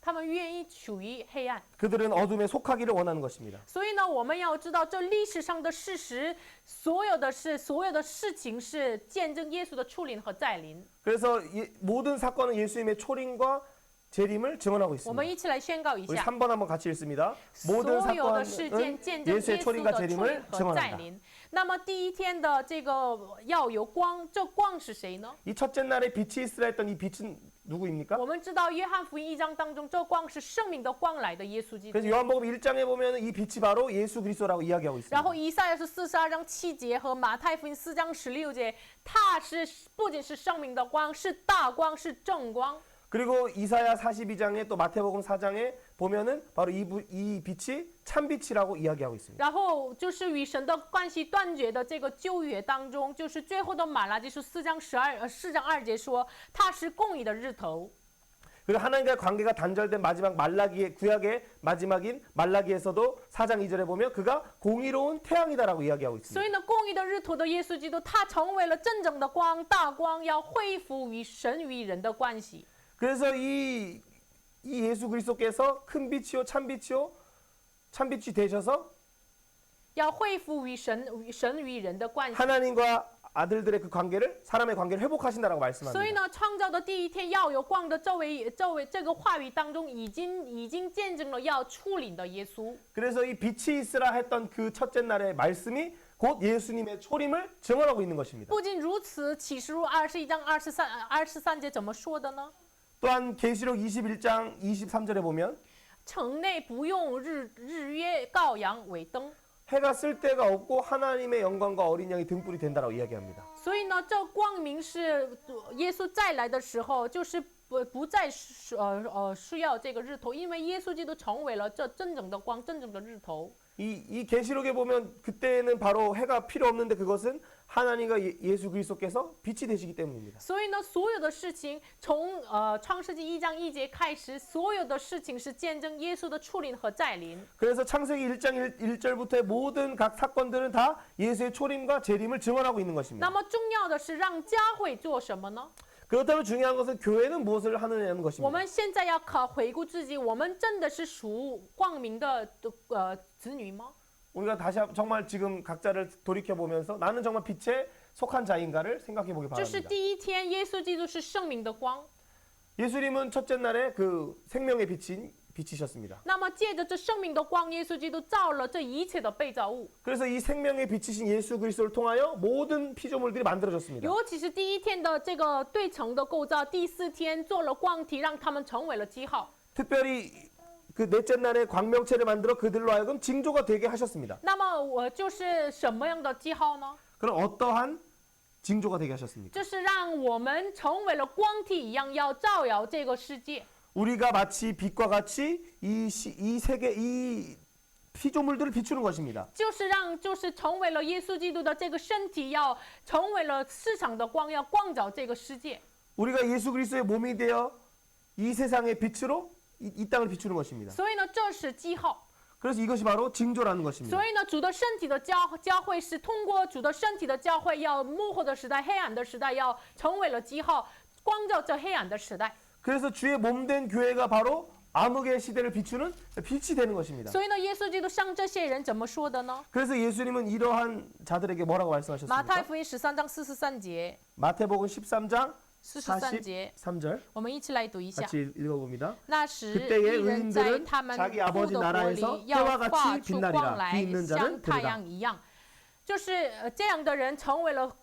他们愿意处于黑暗。 그들은 어둠에 속하기를 원하는 것입니다. 所以呢，我们要知道这历史上的事实，所有的事情是见证耶稣的出临和再临。 그래서 모든 사건은 예수님의 초림과 재림을 증언하고 我们 있습니다. 一起来宣告一 우리 下， 3번 한번 같이 읽습니다. 모든 所有的事件 사건은 见证耶 예수의 稣 초림과 的出临 재림을 和再 증언한다. 临。那么第一天的这个要有光，这光是谁呢？ 이 첫째 날에 빛이 있으라 했던 이 빛은 누구입니까? 我们知道约翰福音1章当中，这光是生命的光来的耶稣基督。 그래서 요한복음 1장에 보면 이 빛이 바로 예수 그리스도라고 이야기하고 然 있습니다. 后以赛亚是42章7节和马太福音4章16节，它是不仅是生命的光，是大光，是正光。 그리고 이사야 42장에 또 마태복음 4장에 보면은 바로 이 빛이 참빛이라고 이야기하고 있습니다. 然后就是与神的关系断绝的这个旧约当中，就是最后的马拉基书4章2节说，它是公义的日头。 그리고 하나님과의 관계가 단절된 마지막 말라기의 구약의 마지막인 말라기에서도 4장 2절에 보면 그가 공의로운 태양이다라고 이야기하고 所 있습니다. 以呢，公义的日头的耶稣基督，他成为了真正的光，大光，要恢复与神与人的关系。 그래서 이 예수 그리스도께서 큰 빛이요 참빛이 되셔서 要恢复与神与人的关系。 하나님과 아들들의 그 관계를 사람의 관계를 회복하신다라고 所以 말씀합니다. 呢，创造的第一天要有光的这个话语当中，已经见证了要出临的耶稣。 그래서 이 빛이 있으라 했던 그 첫째 날의 말씀이 곧 예수님의 초림을 증언하고 있는 것입니다. 不仅如此，启示录21章23节怎么说的呢？ 또한 계시록 21장 23절에 보면 城内不用日月羔羊为灯。 해가 쓸 데가 없고 하나님의 영광과 어린 양이 등불이 된다라고 이야기합니다. 所以呢，这光明是耶稣再来的时候，就是不再需要这个日头，因为耶稣基督成为了这真正的光，真正的日头。 이 계시록에 보면 그때는 바로 해가 필요 없는데 그것은 하나님과 예수 그리스도께서 빛이 되시기 때문입니다. 所以呢，所有的事情从创世纪1章1节开始，所有的事情是见证耶稣的出临和再临。 그래서 창세기 1장 1절부터의 모든 각 사건들은 다 예수의 초림과 재림을 증언하고 있는 那 것입니다. 么重要的是让教会做什么呢？ 그렇다면 중요한 것은 교회는 무엇을 하느냐는 我 것입니다. 们现在要回顾自己，我们真的是属光明的子女吗？ 우리가 다시 정말 지금 각자를 돌이켜 보면서 나는 정말 빛에 속한 자인가를 생각해 보기 这是 바랍니다. 第一天，耶稣基督是生命的光。 예수님은 첫째 날에 그 생명의 빛이셨습니다. 那么借着这生命的光，耶稣基督造了这一切的被造物。 그래서 이 생명의 빛이신 예수 그리스도를 통하여 모든 피조물들이 만들어졌습니다. 尤其是第一天的这个对称的构造，第4天做了光体，让他们成为了记号。 특별히 그 넷째 날에 광명체를 만들어 그들로 하여금 징조가 되게 하셨습니다. 那么我就是什么样的记号呢？ 그럼 어떠한 징조가 되게 하셨습니까? 就是让我们成为了光体一样，要照耀这个世界。 우리가 마치 빛과 같이 이 세계 이 피조물들을 비추는 것입니다. 就是成为了耶稣基督的这个身体，要成为了市场的光，要光照这个世界。 우리가 예수 그리스도의 몸이 되어 이 세상의 빛으로 이 땅을 비추는 것입니다. 所以呢，这是记号。 그래서 이것이 바로 징조라는 것입니다. 所以呢，主的身体的教会是通过主的身体的教会，要幕后的时代、黑暗的时代，要成为了记号，光照这黑暗的时代。 그래서 주의 몸된 교회가 바로 암흑의 시대를 비추는 빛이 되는 것입니다. 所以呢，耶稣基督向这些人怎么说的呢？ 그래서 예수님은 이러한 자들에게 뭐라고 马太 말씀하셨습니까? 福音13章43节、 마태복음 13장 43节， 43절 我们一起来读一下。 같이 읽어봅니다. 那时， 그때의 义人在 의인들은 他们 자기 父 아버지 的国 나라에서 里要 때와 发 같이 出光 빛나리라. 来， 귀 있는 像 자는 太 들으라. 阳一样。就是这样的人成为了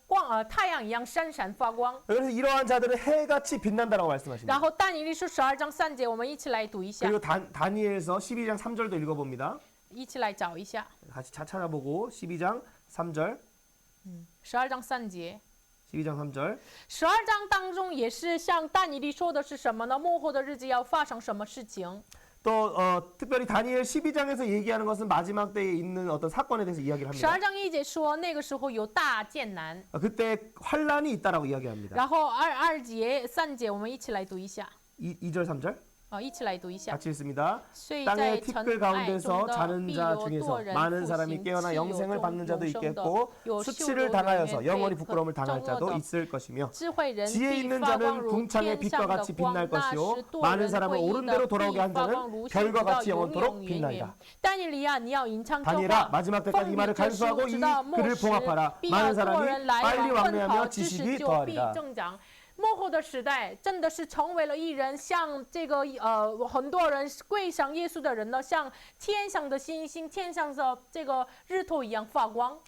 太阳一样闪闪发光。 그래서 이러한 자들은 해같이 빛난다라고 말씀하십니다. 然后但以理书12章3节，我们一起来读一下， 그리고 다니엘서 12장 3절도 읽어봅니다. 一起来找一下。 같이 찾아보고 12장 3절 12章3节。 12장 3절 12章当中也是像但以理说的是什么呢？末后的日子要发生什么事情？ 또 특별히 다니엘 12장에서 얘기하는 것은 마지막 때에 있는 어떤 사건에 대해서 이야기를 12 합니다. 章1节说那个时候有大艰难， 그때 환란이 있다라고 이야기합니다. 然后2节3节我们一起来读一下。 2절 3절 好，一起来读一下。 같이 읽습니다. 睡 땅의 在尘 티끌 埃中 가운데서 的 자는 必 자 有多 중에서 人 많은 复 사람이 行， 깨어나 其有 영생을 中 받는 자도 永生的， 있겠고 有羞 수치를 辱的 당하여서 人 영원히 被 부끄러움을 당할 憎恶 자도 的。 있을 것이며 智慧人 지혜 必 있는 发光 자는 如 궁창의 天 빛과 上的 같이 光， 빛날 那 것이요 时多 많은 人 사람을 归依 옳은 的 대로 必 돌아오게 한 发光 자는 如星，直 별과 到 같이 永 영원토록 永远 빛나이다. 远。但以理亚，你要吟唱这 다니엘아 话， 마지막 奉 때까지 이 你 말을 这书， 간수하고 直 이 到末 글을 时， 봉합하라. 必要 많은 多 사람이 人来 빨리 往，奔 왕래하며 跑，知识 지식이 就必 더하리라. 增长。末后的时代真的是成为了一人，像这个很多人跪上耶稣的人呢，像天上的星星、天上的这个日头一样发光。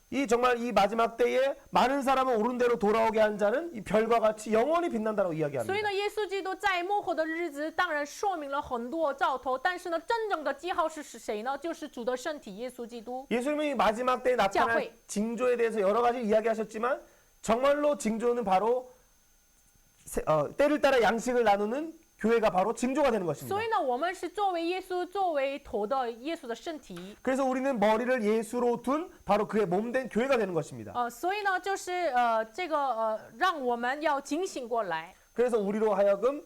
이 정말 이 마지막 때에 많은 사람을 옳은 대로 돌아오게 한 자는 이 별과 같이 영원히 빛난다고 所以 이야기합니다. 呢，耶稣基督在末后的日子，当然说明了很多兆头，但是呢，真正的记号是谁呢？就是主的身体耶稣基督。 예수님이 마지막 때에 나타날教会. 징조에 대해서 여러 가지 이야기하셨지만 정말로 징조는 바로 때를 따라 양식을 나누는 교회가 바로 징조가 되는 것입니다. 所以呢，我们是作为耶稣作为头的耶稣的身体。 그래서 우리는 머리를 예수로 둔 바로 그의 몸된 교회가 되는 것입니다. 所以呢，就是这个让我们要警醒过来。 그래서 우리로 하여금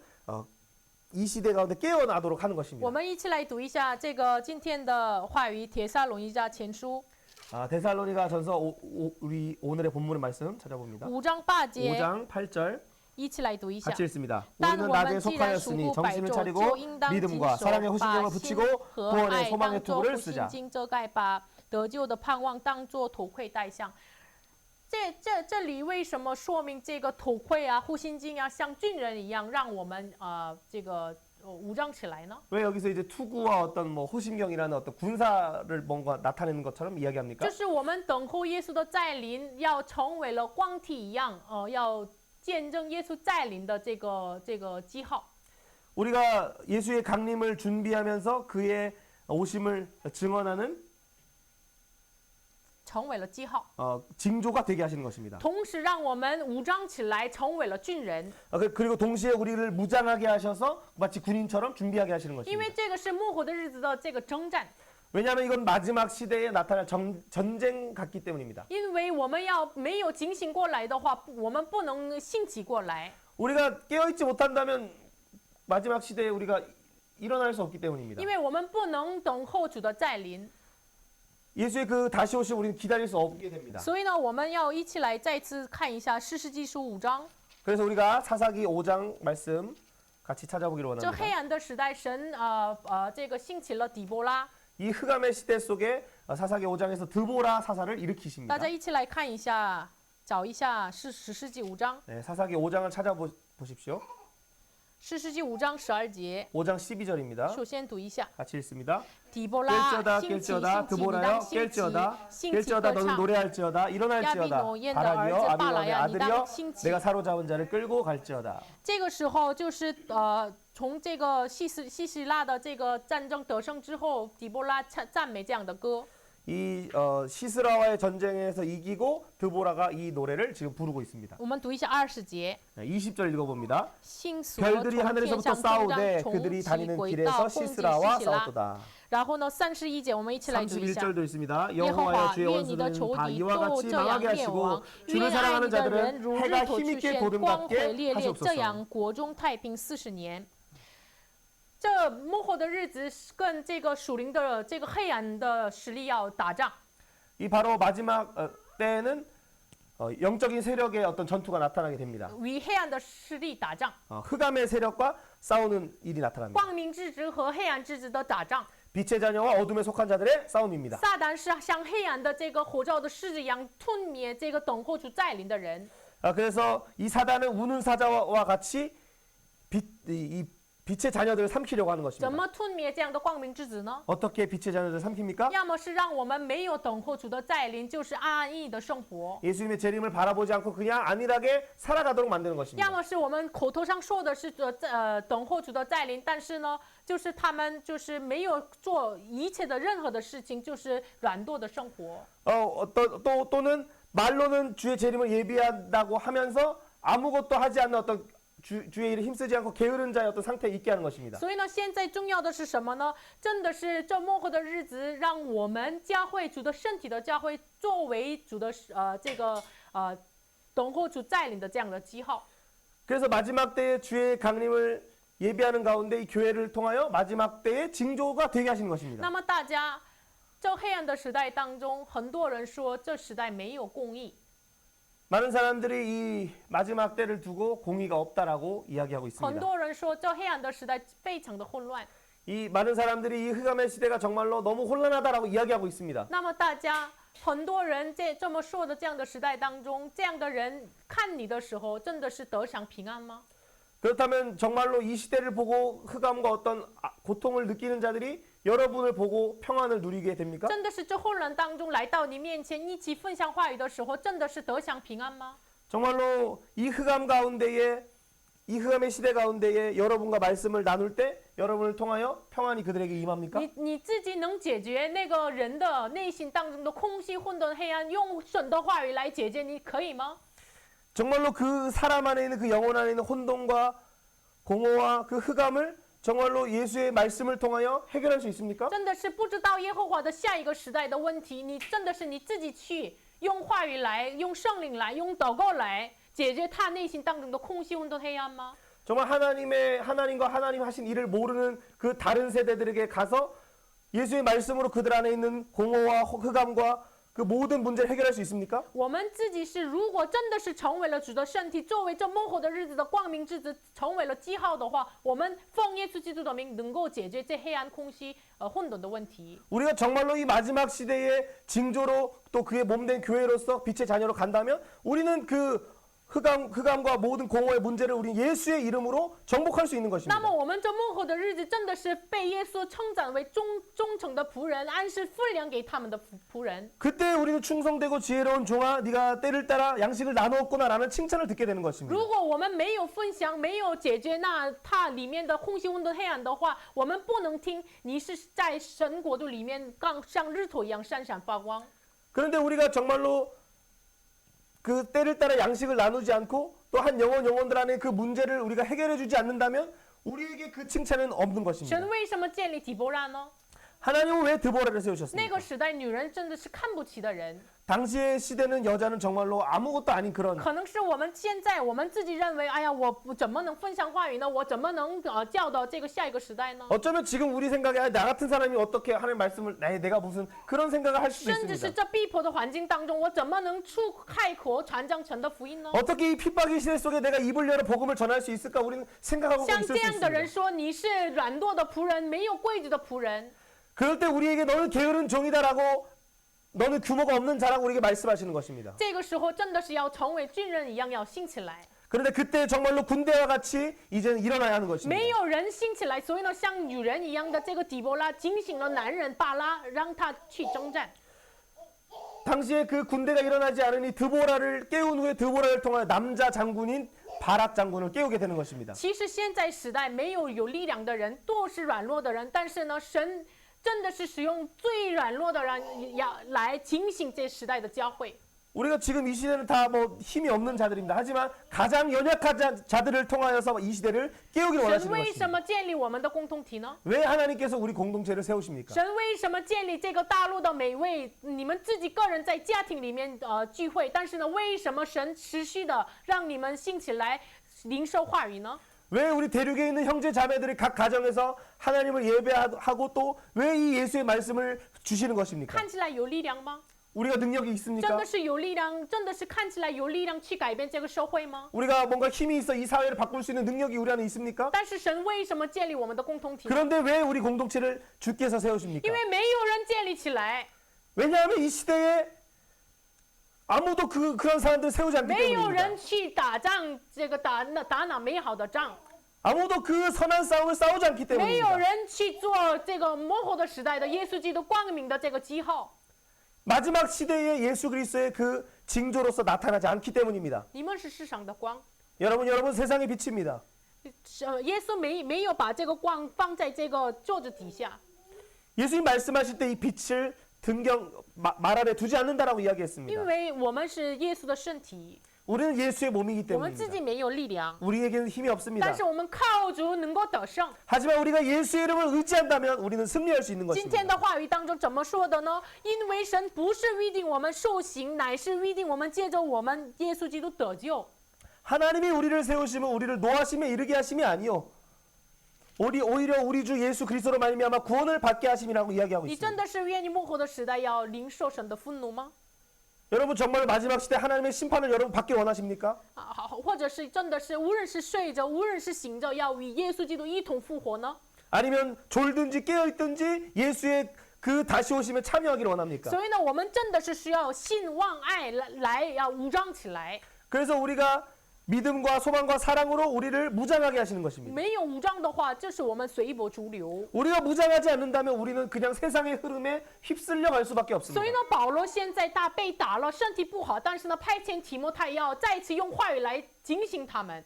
이 시대 가운데 깨어나도록 하는 我 것입니다. 们一起来读一下这个今天的话语，《帖撒罗尼迦前书》 데살로니가 전서 우리 오늘의 본문의 말씀 찾아봅니다. 5章8节， 5장 8절 一起来读一下。 같이 읽습니다. 但 우리는 我 나중에 们既然属 속하였으니 乎百 정신을 昼， 차리고 就应当谨 믿음과 守， 사랑의 把 호신경을 心 붙이고 和 구원의 爱 소망의 当作 투구를 护心 쓰자. 镜遮盖，把得救的盼望当作头盔戴上。这里为什么说明这个头盔啊、护心镜啊，像军人一样，让我们这个武装起来呢？ 왜 여기서 이제 투구와 어떤 뭐 호신경이라는 어떤 군사를 뭔가 나타내는 것처럼 이야기합니까? 就是我们等候耶稣的再临，要成为了光体一样，要见证耶稣再临的这个记号。 우리가 예수의 강림을 준비하면서 그의 오심을 증언하는 成为了记号， 징조가 되게 하시는 것입니다. 同时让我们武装起来，成为了军人。 그리고 동시에 우리를 무장하게 하셔서 마치 군인처럼 준비하게 하시는 因为 것입니다. 这个是幕后的日子的这个征战， 왜냐하면 이건 마지막 시대에 나타날 전쟁 같기 때문입니다. 因为我们要没有警醒过来的话，我们不能兴起过来。 우리가 깨어있지 못한다면 마지막 시대에 우리가 일어날 수 없기 때문입니다. 因为我们不能等候主的再临， 예수의 그 다시 오심 우리는 기다릴 수 없게 됩니다. 所以呢，我们要一起来再次看一下士师记书5章。 그래서 우리가 사사기 5장 말씀 같이 찾아보기를 这 원합니다. 黑暗的时代，神这个兴起了底波拉， 이 흑암의 시대 속에 사사기 5장에서 드보라 사사를 大 일으키십니다. 家一起来看一下，找一下士师记5章， 네, 사사기 5장을 찾아보십시오. 士师记5章12节， 5장 12절입니다. 首先读一下。 같이 읽습니다. 底波拉 깰지어다 兴起， 깰지어다 兴起，你 드보라여 当兴起， 깰지어다 兴起 깰지어다 歌 너는 唱。 노래할지어다 일어날지어다 야비노, 바라기여 옛날 아비노의 아들이여, 아들이여兴起。 내가 사로잡은 자를 끌고 갈지어다. 这个时候就是从这个西西拉的这个战争得胜之后，底波拉赞美这样的歌。 이 시스라와의 전쟁에서 이기고 드보라가 이 노래를 지금 부르고 있습니다. 我们读一下20节。 20절 읽어봅니다. 星宿 별들이 从天 하늘에서부터 上征 싸우되 战，重 그들이 启 다니는 轨 길에서 道，攻击西 시스라와 西拉。 싸웠도다. 然后呢，31节我们一起来读一下。 31절도 있습니다. 耶和 여호와여 华 주의 愿你的 원수는 仇 다 敌 이와 都 같이 这样 망하게 灭 하시고 亡， 주를 愿爱 사랑하는 你的人 자들은 如日 해가 头 힘있게 出现， 돋은 光辉 같게 烈烈，这 하시옵소서. 样国中太平40年。这幕后的日子跟这个属灵的这个黑暗的势力要打仗。 이 바로 마지막 때에는 영적인 세력의 어떤 전투가 나타나게 됩니다. 与黑暗的势力打仗， 흑암의 세력과 싸우는 일이 나타납니다. 光明之子和黑暗之子的打仗。 빛의 자녀와 어둠에 속한 자들의 싸움입니다. 撒旦是像黑暗的这个火照的狮子一样吞灭这个等候主再临的人。 그래서 이 사단은 우는 사자와 같이 이 빛의 자녀들을 삼키려고 하는 怎 것입니다. 么吞灭这样的光明之子呢？ 어떻게 빛의 자녀들을 삼킵니까? 要么是让我们没有等候主的再临，就是安安逸逸的生活； 예수님의 재림을 바라보지 않고 그냥 안일하게 살아가도록 만드는 要 것입니다. 么是我们口头上说的是等候主的再临，但是呢，就是他们就是没有做一切的任何的事情，就是软惰的生活。 또는 말로는 주의 재림을 예비한다고 하면서 아무것도 하지 않는 어떤 주의 일에 힘쓰지 않고 게으른 자의 어떤 상태에 있게 하는 것입니다. 所以呢，现在重要的是什么呢？真的是这末后的日子，让我们教会主的身体的教会作为主的这个等候主再临的这样的记号。 그래서 마지막 때에 주의 강림을 예비하는 가운데 이 교회를 통하여 마지막 때의 징조가 되게 하시는 것입니다. 那么大家这黑暗的时代当中，很多人说这时代没有公义， 많은 사람들이 이 마지막 때를 두고 공의가 없다라고 이야기하고 很 있습니다. 多人说这黑暗的时代非常的混乱。 이 많은 사람들이 이 흑암의 시대가 정말로 너무 혼란하다라고 이야기하고 있습니다. 那么大家很多人在这么说的这样的时代当中，这样的人看你的时候，真的是得享平安吗？ 그렇다면 정말로 이 시대를 보고 흑암과 어떤 고통을 느끼는 자들이 여러분을 보고 평안을 누리게 됩니까? 真的是这混乱当中来到你面前一起分享话语的时候，真的是得享平安吗？ 정말로 이 흑암 가운데에 이 흑암의 시대 가운데에 여러분과 말씀을 나눌 때 여러분을 통하여 평안이 그들에게 임합니까? 你自己能解决那个人的内心当中的空虚、混沌、黑暗，用神的话语来解决，你可以吗？ 정말로 그 사람 안에 있는 그 영혼 안에 있는 혼돈과 공허와 그 흑암을 정말로 예수의 말씀을 통하여 해결할 수 있습니까? 真的是不知道耶和华的下一个时代的问题，你真的是你自己去用话语来、用圣灵来、用祷告来解决他内心当中的空虚、混沌、黑暗吗？ 정말 하나님과 하나님 하신 일을 모르는 그 다른 세대들에게 가서 예수의 말씀으로 그들 안에 있는 공허와 흑암과 그 모든 문제를 해결할 수 있습니까? 我们自己是，如果真的是成为了主的身体，作为这幕后的日子的光明之子，成为了记号的话，我们奉耶稣基督的名，能够解决这黑暗、空虚、混沌的问题。 우리가 정말로 이 마지막 시대의 징조로 또 그의 몸된 교회로서 빛의 자녀로 간다면 우리는 그 흑암과 모든 공허의 문제를 우리 예수의 이름으로 정복할 수 있는 那 것입니다. 么我们这幕后的日子，真的是被耶稣称赞为忠诚的仆人，安师分粮给他们的仆人。 그때 우리는 충성되고 지혜로운 종아 네가 때를 따라 양식을 나누었구나라는 칭찬을 듣게 되는 것입니다. 如果我们没有分享，没有解决那它里面的空虚、混沌、黑暗的话，我们不能听你是在神国度里面像日头一样闪闪发光。 그런데 우리가 정말로 그 때를 따라 양식을 나누지 않고 또 한 영혼들 안에 그 문제를 우리가 해결해 주지 않는다면 우리에게 그 칭찬은 없는 것입니다. 神为什么建立底波拉呢？ 하나님은 왜 드보라를 那 세우셨습니까? 个时代女人真的是看不起的人， 당시의 시대는 여자는 정말로 아무것도 아닌 그런 可能是我们现在我们自己认为，哎呀，我怎么能分享话语呢？我怎么能教导这个下一个时代呢？ 어쩌면 지금 우리 생각에 나 같은 사람이 어떻게 하나님 말씀을 내가 무슨 그런 생각을 할 수도 甚至是 있습니다. 这逼迫的环境当中，我怎么能开口传讲神的福音呢？ 어떻게 이 핍박의 시대 속에 내가 입을 열어 복음을 전할 수 있을까? 우리는 생각하고 像 있을 这 수 样的人 있습니다. 说你是软弱的仆人，没有规矩的仆人。 그럴 때 우리에게 너는 게으른 종이다라고 너는 규모가 없는 자라고 우리에게 말씀하시는 것입니다. 这个时候真的是要成为军人一样要兴起来， 그런데 그때 정말로 군대와 같이 이제는 일어나야 하는 것입니다. 没有人兴起来，所以呢，像女人一样的这个底波拉警醒了男人巴拉，让他去征战。 당시에 그 군대가 일어나지 않으니 드보라를 깨운 후에 드보라를 통하여 남자 장군인 바락 장군을 깨우게 되는 것입니다. 其实现在时代没有力量的人，都是软弱的人，但是呢，神真的是使用最软弱的人来警醒这时代的教会。 우리가 지금 이 시대는 다 뭐 힘이 없는 자들입니다. 하지만 가장 연약한 자들을 통하여서 이 시대를 깨우기를 神 원하시는 为什 것입니다. 么建立我们的共同体呢？ 왜 하나님께서 우리 공동체를 세우십니까? 神为什么建立这个大陆的每位你们自己个人在家庭里面聚会？但是呢，为什么神持续的让你们兴起来领受话语呢？ 왜 우리 대륙에 있는 형제 자매들이 각 가정에서 하나님을 예배하고 또 왜 이 예수의 말씀을 주시는 것입니까? 看起来有力量吗？ 우리가 능력이 真 있습니까? 的是有力量，真的是看起来有力量去改变这个社会吗？ 우리가 뭔가 힘이 있어 이 사회를 바꿀 수 있는 능력이 우리 안에 있습니까? 但是神为什么建立我们的共同体？ 그런데 왜 우리 공동체를 주께서 세우십니까? 因为没有人建立起来， 왜냐하면 이 시대에 아무도 그런 사람들 세우지 않기 没有 때문입니다. 人去打仗，这个打那美好的仗， 아무도 그 선한 싸움을 싸우지 않기 没有 때문입니다. 人去做这个幕后的时代的耶稣基督光明的这个记号。 마지막 시대에 예수 그리스도의 그 징조로서 나타나지 않기 때문입니다. 你们是世上的光， 여러분 세상의 빛입니다. 耶稣没有把这个光放在这个桌子底下。 예수님 말씀하실 때 이 빛을 말 아래 두지 않는다라고 因 이야기했습니다. 为我们是耶稣的身体， 우리는 예수의 몸이기 我们自 때문입니다. 己没有力量， 우리에게는 힘이 없습니다. 但是我们靠主能够得胜。 하지만 우리가 예수의 이름을 의지한다면 우리는 승리할 수 있는 今天 것입니다. 的话语当中怎么说的呢？因为神不是预定我们受刑，乃是预定我们借着我们耶稣基督得救。 하나님이 우리를 세우시면 우리를 노하심에 이르게 하심이 아니요 오히려 우리 주 예수 그리스도로 말미암아 구원을 받게 하심이라고 이야기하고 你真 있습니다. 的是愿意幕后的时代要领受神的愤怒吗？ 여러분 정말 마지막 시대 하나님의 심판을 여러분 받기 원하십니까? 或者是真的是无论是睡着，无论是醒着，要与耶稣基督一同复活呢？ 아니면 졸든지 깨어있든지 예수의 그 다시 오심에 참여하기를 원합니까? 所以呢，我们真的是需要信望爱来要武装起来。 그래서 우리가 믿음과 소망과 사랑으로 우리를 무장하게 하시는 것입니다. 没有武装的话，就是我们随波逐流。 우리가 무장하지 않는다면 우리는 그냥 세상의 흐름에 휩쓸려 갈 수밖에 없습니다. 所以呢，保罗现在被打了，身体不好，但是呢，派遣提摩太要再次用话语来警醒他们。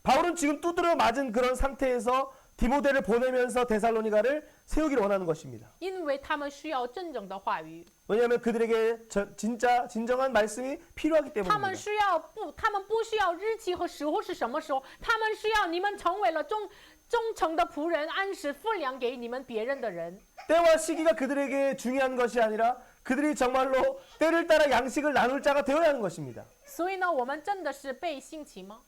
바울은 지금 두드려 맞은 그런 상태에서 디모데를 보내면서 데살로니가를 세우기를 원하는 것입니다. 因为他们需要真正的话语， 왜냐하면 그들에게 진정한 말씀이 필요하기 他们 때문입니다. 他们不需要日期和时候是什么时候，他们需要你们成为了忠诚的仆人，按时分粮给你们别人的人。 때와 시기가 그들에게 중요한 것이 아니라 그들이 정말로 때를 따라 양식을 나눌 자가 되어야 하는 것입니다. 所以呢，我们真的是被兴起吗？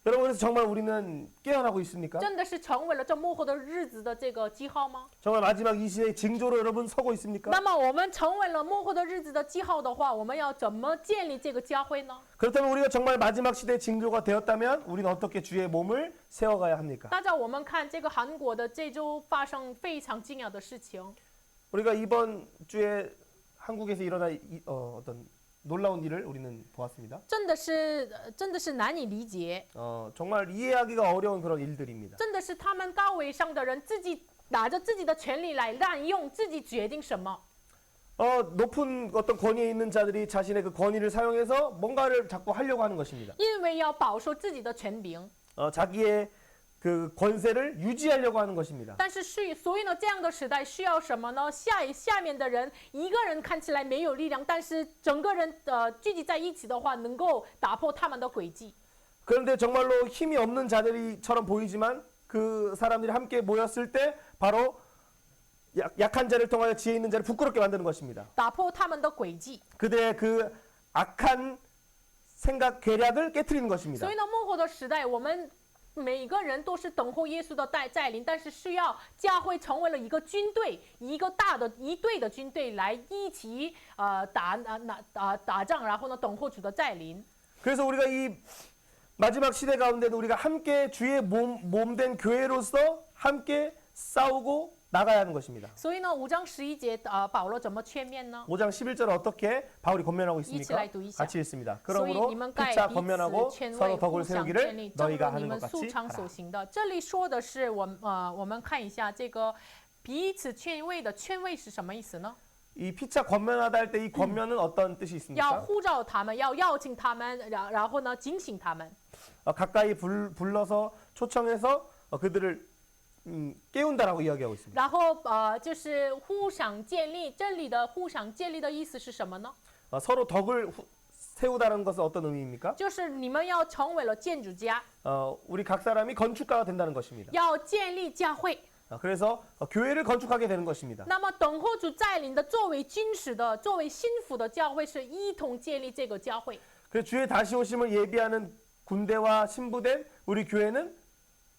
여러분 그래서 정말 우리는 깨어나고 있습니까? 真的是成为了这幕后的日子的这个记号吗？ 정말 마지막 이 시대의 징조로 여러분 서고 있습니까? 那么我们成为了幕后的日子的记号的话，我们要怎么建立这个教会呢？ 그렇다면 우리가 정말 마지막 시대의 징조가 되었다면 우리는 어떻게 주의 몸을 세워가야 합니까? 大家我们看这个韩国的这周发生非常惊讶的事情， 우리가 이번 주에 한국에서 일어난 어떤 놀라운 일을 우리는 보았습니다. 真的是难以理解， 정말 이해하기가 어려운 그런 일들입니다. 真的是他们高位上的人自己拿着自己的权利来滥用，自己决定什么。 높은 어떤 권위에 있는 자들이 자신의 그 권위를 사용해서 뭔가를 자꾸 하려고 하는 것입니다. 因为要保守自己的权柄， 자기의 그 권세를 유지하려고 하는 것입니다. 但是所以呢，这样的时代需要什么呢？下面的人一个人看起来没有力量，但是整个人聚集在一起的话，能够打破他们的诡计。 그런데 정말로 힘이 없는 자들이처럼 보이지만 그 사람들이 함께 모였을 때 바로 약한 자를 통하여 지혜 있는 자를 부끄럽게 만드는 것입니다. 打破他们的诡计。 그들의 그 악한 생각 괴략을 깨트리는 것입니다. 所以呢，幕后的时代，我们每个人都是等候耶稣的再临，但是需要教会成为了一个军队，一个一队的军队来一起打仗，然后呢等候主的再临。 그래서 우리가 이 마지막 시대 가운데도 우리가 함께 주의 몸된 교회로서 함께 싸우고 나가야 하는 것입니다. 所以呢，5章11节保罗怎么劝勉呢？ 5장 11절 어떻게 바울이 권면하고 있습니까? 같이 읽습니다. 所以 그러므로 你们该 피차 彼此 권면하고 劝慰， 서로 互 덕을 相建 세우기를 立，正 너희가 如你 하는 们 것 素 같이 常所 하라. 行的。这里说的是我们看一下这个彼此劝慰的劝慰是什么意思呢？ 이 피차 권면하다 할 때 이 권면은 어떤 뜻이 要 있습니까? 呼召他们，要邀请他们，然后呢警醒他们。 가까이 불러서 초청해서 그들을 깨운다라고 이야기하고 있습니다. 然后就是互相建立，这里的互相建立的意思是什么呢？ 서로 덕을 세우다는 것은 어떤 의미입니까? 就是你们要成为了建筑家， 우리 각 사람이 건축가가 된다는 것입니다. 要建立教会。 그래서 교회를 건축하게 되는 것입니다. 那么等候主再临的，作为军事的、作为心腹的教会，是一同建立这个教会。 그래서 주의 다시 오심을 예비하는 군대와 신부된 우리 교회는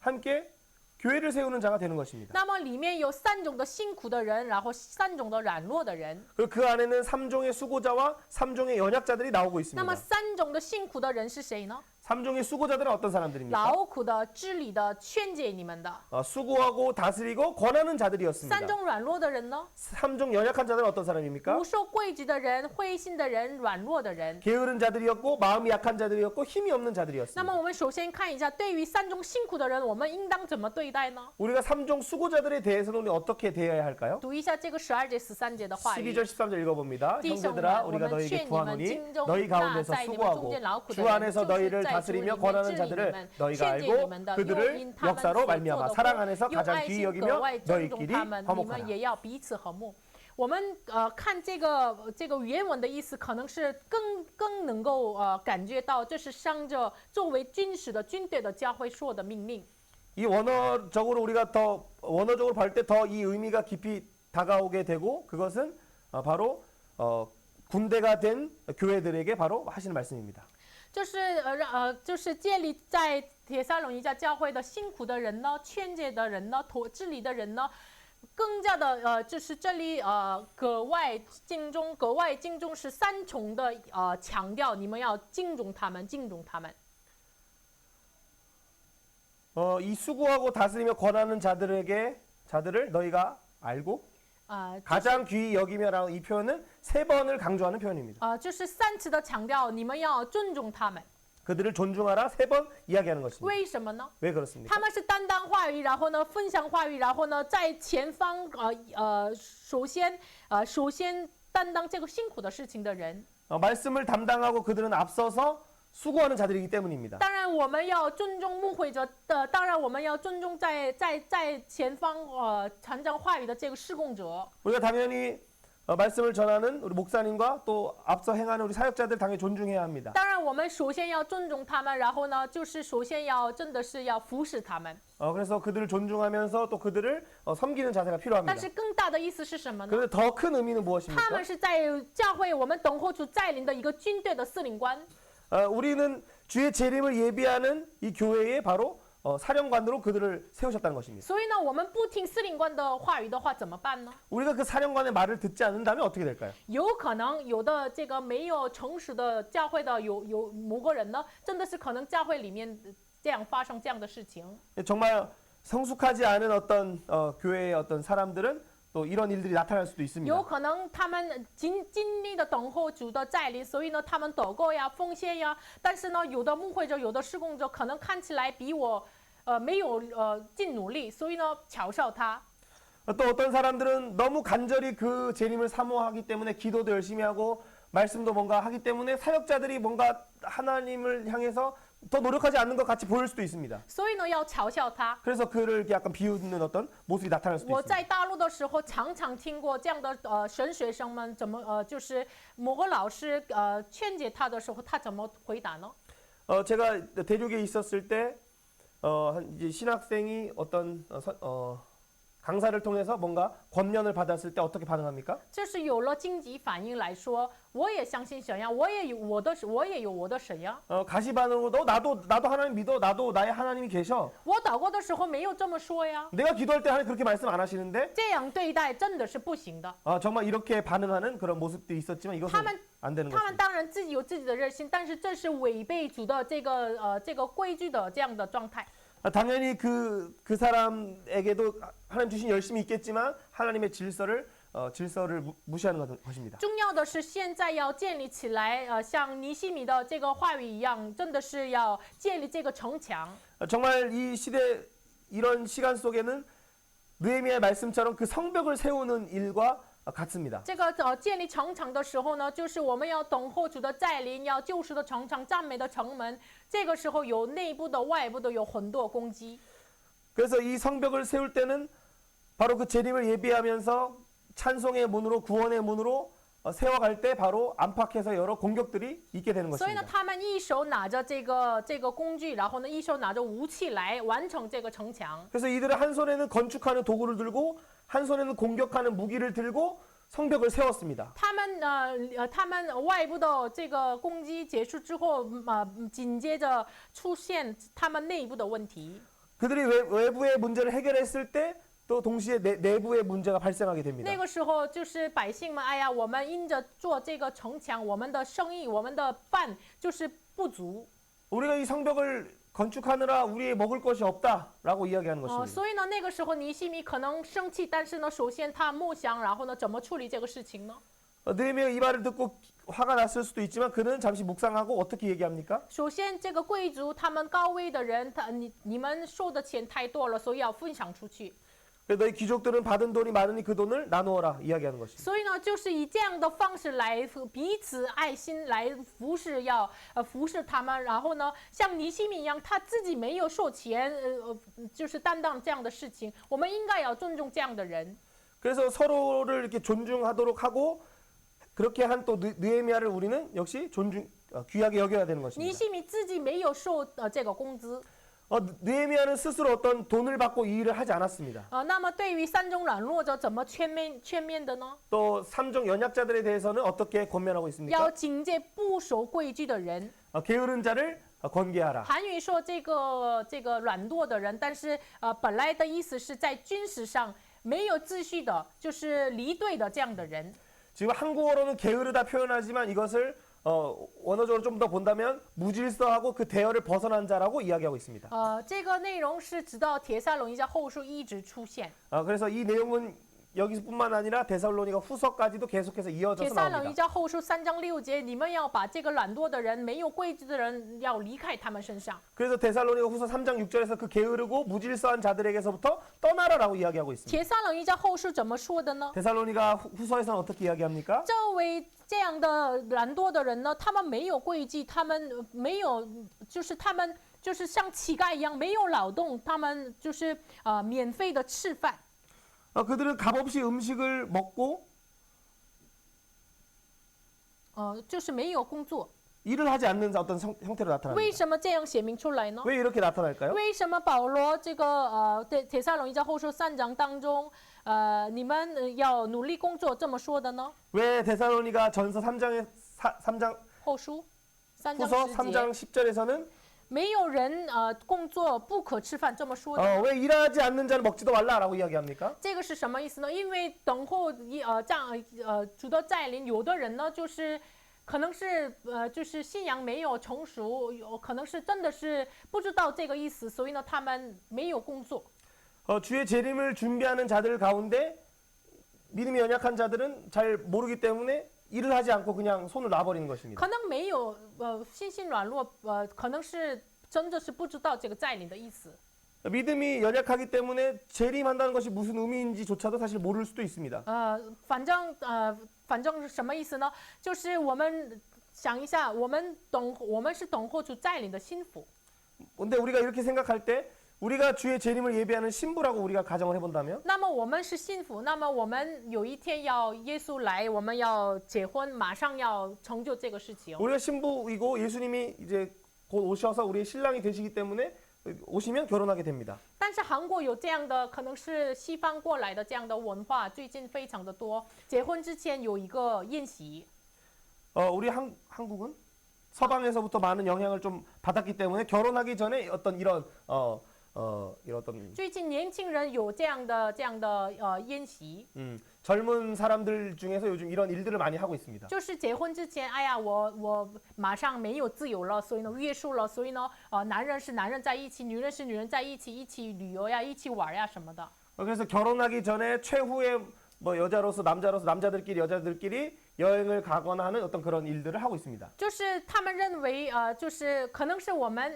함께 교회를 세우는 자가 되는 것입니다. 那么里面有3种的辛苦的人，然后3种的软弱的人。 그리고 그 안에는 3종의 수고자와 3종의 연약자들이 나오고 那么 있습니다. 3种的辛苦的人是谁呢？ 3종의 수고자들은 어떤 사람들입니까? 劳苦的、治理的、劝解你们的。 수고하고 다스리고 권하는 자들이었습니다. 3种软弱的人呢？ 3종 연약한 자들은 어떤 사람입니까? 不受规矩的人、灰心的人、软弱的人。 게으른 자들이었고 마음이 약한 자들이었고 힘이 없는 那么 자들이었습니다. 我们首先看一下，对于3种辛苦的人，我们应当怎么对待呢？ 우리가 3종 수고자들에 대해서는 우리 어떻게 대해야 할까요? 读一下这个12节、13节的话语。 12절 13절 읽어봅니다. 弟兄 형제들아 们， 우리가 我们 너희에게 劝你们 구하노니 经中 너희 那 가운데서 在你们中 수고하고 间劳苦的 주 人， 안에서 就是 너희를 在主 다스리며 里面 권하는 治理你 자들을 们、 너희가 劝解你 알고 们的，又 그들을 因他们 역사로 所做 말미암아 的 사랑 功， 안에서 用 가장 爱 귀히 心格 여기며 外尊重 너희끼리 他们，你 화목하라. 们也要彼此和睦。我们看这个原文的意思，可能是更能够感觉到，这是上着作为军事的军队的教会说的命令。 이 원어적으로 우리가 더 원어적으로 볼 때 더 이 의미가 깊이 다가오게 되고 그것은 바로 군대가 된 교회들에게 바로 하시는 말씀입니다. 就是建立在帖撒罗尼迦教会的辛苦的人呢，劝诫的人呢，治理的人呢，更加的就是这里格外敬重是三重的强调，你们要敬重他们，敬重他们。 이 수고하고 다스리며 권하는 자들을 너희가 알고 가장 귀히 여기며라는 이 표현은 3번을 강조하는 표현입니다. 就是3次的强调，你们要尊重他们。 그들을 존중하라 3번 이야기하는 것입니다. 为什么呢？ 왜 그렇습니까? 他们是担当话语，然后呢分享话语，然后呢在前方首先担当这个辛苦的事情的人。 말씀을 담당하고 그들은 앞서서 수고하는 자들이기 때문입니다. 当然我们要尊重牧会者的，当然我们要尊重在前方传讲话语的这个事工者。 우리가 당연히 말씀을 전하는 우리 목사님과 또 앞서 행하는 우리 사역자들 당연히 존중해야 합니다. 当然我们首先要尊重他们，然后呢就是首先要真的是要服侍他们。 그래서 그들을 존중하면서 또 그들을 섬기는 자세가 但 필요합니다. 是更大的意思是什么呢？ 그런데 더 큰 의미는 他 무엇입니까? 们是在教会我们等候主带领的一个军队的司令官。 우리는 주의 재림을 예비하는 이 교회에 바로 사령관으로 그들을 세우셨다는 것입니다. 所以呢，我们不听司令官的话语的话怎么办呢？ 우리가 그 사령관의 말을 듣지 않는다면 어떻게 될까요? 有可能有的这个没有诚实的教会的有某个人呢，真的是可能教会里面这样发生这样的事情。 정말 성숙하지 않은 어떤 교회의 어떤 사람들은 또 이런 일들이 나타날 수도 有 있습니다. 可能他们尽力的等候主的再临，所以呢，他们祷告呀、奉献呀，但是呢，有的牧会者、有的事工者可能看起来比我没有尽努力，所以呢，嘲笑他。 또 어떤 사람들은 너무 간절히 그 재림을 사모하기 때문에 기도도 열심히 하고 말씀도 뭔가 하기 때문에 사역자들이 뭔가 하나님을 향해서 더 노력하지 않는 것 같이 보일 수도 있습니다. 所以呢，要嘲笑他。 그래서 그를 이렇게 약간 비웃는 어떤 모습이 나타날 수도 我 있습니다. 在大陆的时候，常常听过这样的神学生们怎么就是某个老师劝解他的时候，他怎么回答呢？ 제가 대륙에 있었을 때 이제 신학생이 어떤 강사를 통해서 뭔가 권면을 받았을 때 어떻게 반응합니까? 这是有了荆棘反应来说，我也相信神呀，我也有我的神呀。 가시 반응으로 나도 하나님 믿어, 나도 나의 하나님이 계셔. 我祷告的时候没有这么说呀， 내가 기도할 때 하나님 그렇게 말씀 안 하시는데 这样对待真的是不行的。 정말 이렇게 반응하는 그런 모습들이 있었지만 이것은 안 되는 他们 것입니다. 当然自己有自己的热心，但是这是违背主的这个规矩的这样的状态。 당연히 그 사람에게도 하나님 주신 열심이 있겠지만 하나님의 질서를 무시하는 것입니다. 重要的是现在要建立起来，像尼西米的这个话语一样，真的是要建立这个城墙。 정말 이 시대 이런 시간 속에는 느헤미야의 말씀처럼 그 성벽을 세우는 일과 같습니다. 这个建立城墙的时候呢，就是我们要等候主的再临，要救赎的城墙、赞美的城门。这个时候有内部的、外部的，有很多攻击。 그래서 이 성벽을 세울 때는 바로 그 재림을 예비하면서 찬송의 문으로 구원의 문으로 세워갈 때 바로 안팎에서 여러 공격들이 있게 되는 所以呢， 것입니다. 他们一手拿着这个工具，然后呢，一手拿着武器来完成这个城墙。 그래서 이들은 한 손에는 건축하는 도구를 들고 한 손에는 공격하는 무기를 들고 성벽을 세웠습니다. 他们外部的这个攻击结束之后，紧接着出现他们内部的问题。 그들이 외부의 문제를 해결했을 때 또 동시에 내부의 문제가 발생하게 됩니다. 那个时候就是百姓们，哎呀，我们因着做这个城墙，我们的生意、我们的饭就是不足。 우리가 이 성벽을 건축하느라 우리의 먹을 것이 없다라고 이야기하는 것입니다. 所以呢，那个时候尼西米可能生气，但是呢，首先他默想，然后呢，怎么处理这个事情呢？ 느헤미야 이 말을 듣고 화가 났을 수도 있지만 그는 잠시 묵상하고 어떻게 얘기합니까? 首先，这个贵族他们高位的人，你们收的钱太多了，所以要分享出去。 너희 귀족들은 받은 돈이 많으니 그 돈을 나누어라 이야기하는 것입니다. 所以呢，就是以这样的方式来彼此爱心来服侍，服侍他们。然后呢，像尼西米一样，他自己没有收钱，就是担当这样的事情。我们应该要尊重这样的人。 그래서 서로를 이렇게 존중하도록 하고 그렇게 한 또 느헤미야를 우리는 역시 귀하게 여겨야 되는 尼 것입니다. 西米自己没有收这个工资， 느헤미야는 스스로 어떤 돈을 받고 이 일을 하지 않았습니다. 那么对于三种软弱者怎么劝面的呢？ 또 삼종 연약자들에 대해서는 어떻게 권면하고 要 있습니까? 警戒不守规矩的人。 게으른 자를 권계하라. 韩语说这个软弱的人，但是本来的意思是在军事上没有秩序的，就是离队的这样的人。 지금 한국어로는 게으르다 표현하지만 이것을 원어적으로 좀 더 본다면 무질서하고 그 대열을 벗어난 자라고 이야기하고 있습니다. 这个内容是直到帖撒罗尼迦后书一直出现。 그래서 이 내용은 여기서뿐만 아니라 데살로니가 후서까지도 계속해서 帖 이어져서 撒罗尼 나옵니다. 迦后书3章6节，你们要把这个懒惰的人、没有规矩的人，要离开他们身上。 그래서 데살로니가 후서 3장 6절에서 그 게으르고 무질서한 자들에게서부터 떠나라라고 이야기하고 있습니다. 帖撒罗尼迦后书怎么说的呢？ 데살로니가 후서에서는 어떻게 이야기합니까? 这位这样的懒惰的人呢，他们没有规矩，他们没有，就是他们就是像乞丐一样没有劳动，他们就是免费的吃饭。 그들은 값없이 음식을 먹고 就是没有工作。 일을 하지 않는 어떤 형태로 为 나타납니다. 什么这样写明出来呢？ 왜 이렇게 나타날까요? 为什么保罗这个帖撒罗尼迦后书3章当中，你们要努力工作这么说的呢？ 왜 데살로니가 전서 3장 后书3章 후서 10 3장 节， 10절에서는 没有人工作不可吃饭这么说的呢。 왜 일하지 않는 자는 먹지도 말라라고 이야기합니까? 这个是什么意思呢？因为等候主的再临，有的人呢就是可能是就是信仰没有成熟，有可能是真的是不知道这个意思，所以呢他们没有工作。 주의 재림을 준비하는 자들 가운데 믿음이 연약한 자들은 잘 모르기 때문에 일을 하지 않고 그냥 손을 놔버리는 것입니다. 可能没有信心软弱，可能是真的是不知道这个再临的意思。 믿음이 연약하기 때문에 재림한다는 것이 무슨 의미인지조차도 사실 모를 수도 있습니다. 反正是什么意思呢？就是我们想一下，我们是等候主再临的心腹。 근데 우리가 이렇게 생각할 때 우리가 주의 재림을 예비하는 신부라고 우리가 가정을 해본다면 那么我们是信服，那么我们有一天要耶稣来，我们要结婚，马上要成就这个事情。 우리가 신부이고 예수님이 이제 곧 오셔서 우리의 신랑이 되시기 때문에 오시면 결혼하게 됩니다. 但是韩国有这样的，可能是西方过来的这样的文化，最近非常的多。结婚之前有一个宴席。 우리 한국은 서방에서부터 많은 영향을 좀 받았기 때문에 결혼하기 전에 어떤 이런 어떤 最近年轻人有这样的宴席， 젊은 사람들 중에서 요즘 이런 일들을 많이 하고 있습니다. 就是结婚之前，哎呀，我马上没有自由了，所以呢约束了，所以呢男人是男人在一起，女人是女人在一起，一起旅游呀，一起玩呀什么的。 그래서 결혼하기 전에 최후의 뭐 여자로서 남자로서 남자들끼리 여자들끼리 여행을 가거나 하는 어떤 그런 일들을 하고 있습니다. 就是他们认为就是可能是我们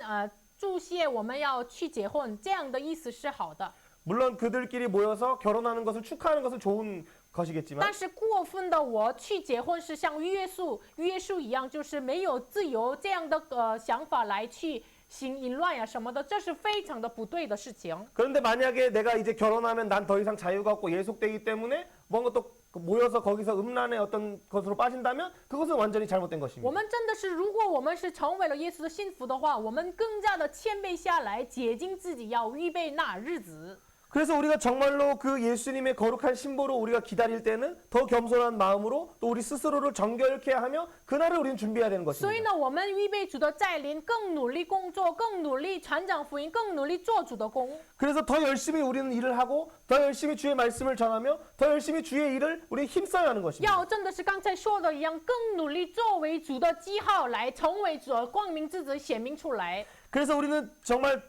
注谢我们要去结婚，这样的意思是好的。 물론 그들끼리 모여서 결혼하는 것을 축하하는 것은 좋은 것이겠지만 但是过分的我去结婚是像约束一样，就是没有自由这样的想法来去行淫乱呀什么的，这是非常的不对的事情。 그런데 만약에 내가 이제 결혼하면 난 더 이상 자유가 없고 예속되기 때문에 뭔가 또 모여서 거기서 음란의 어떤 것으로 빠진다면 그것은 완전히 잘못된 我 것입니다. 们真的是，如果我们是成为了耶稣的信服的话，我们更加的谦卑下来，洁净自己，要预备那日子。 그래서 우리가 정말로 그 예수님의 거룩한 신부로 우리가 기다릴 때는 더 겸손한 마음으로 또 우리 스스로를 정결케 하며 그날을 우리는 준비해야 되는 所以 것입니다. 呢，我们预备主的再临，更努力工作，更努力传讲福音，更努力做主的工。 그래서 더 열심히 우리는 일을 하고 더 열심히 주의 말씀을 전하며 더 열심히 주의 일을 우리 힘써야 하는 것입니다. 要真的是刚才说的一样，更努力作为主的记号来成为主的光明之子显明出来。 그래서 우리는 정말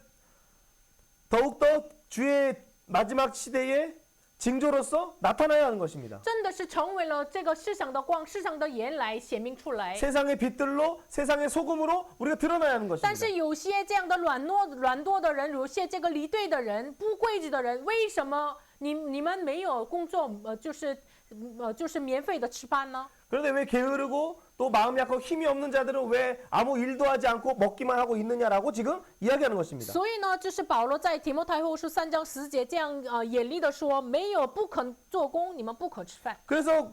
더욱더 주의 마지막 시대의 징조로서 나타나야 하는 것입니다. 真的是成为了这个世上的光、世上的盐来显明出来。 세상의 빛들로 세상의 소금으로 우리가 드러나야 하는 但 것입니다. 是有些这样的软弱的人，有些这个离队的人、不规矩的人，为什么你们没有工作，就是免费的吃饭呢？ 그런데 왜 게으르고 또 마음 약하고 힘이 없는 자들은 왜 아무 일도 하지 않고 먹기만 하고 있느냐라고 지금 이야기하는 것입니다. 所以呢，就是保罗在提摩太后书3章10节这样严厉的说，没有不肯做工，你们不可吃饭。 그래서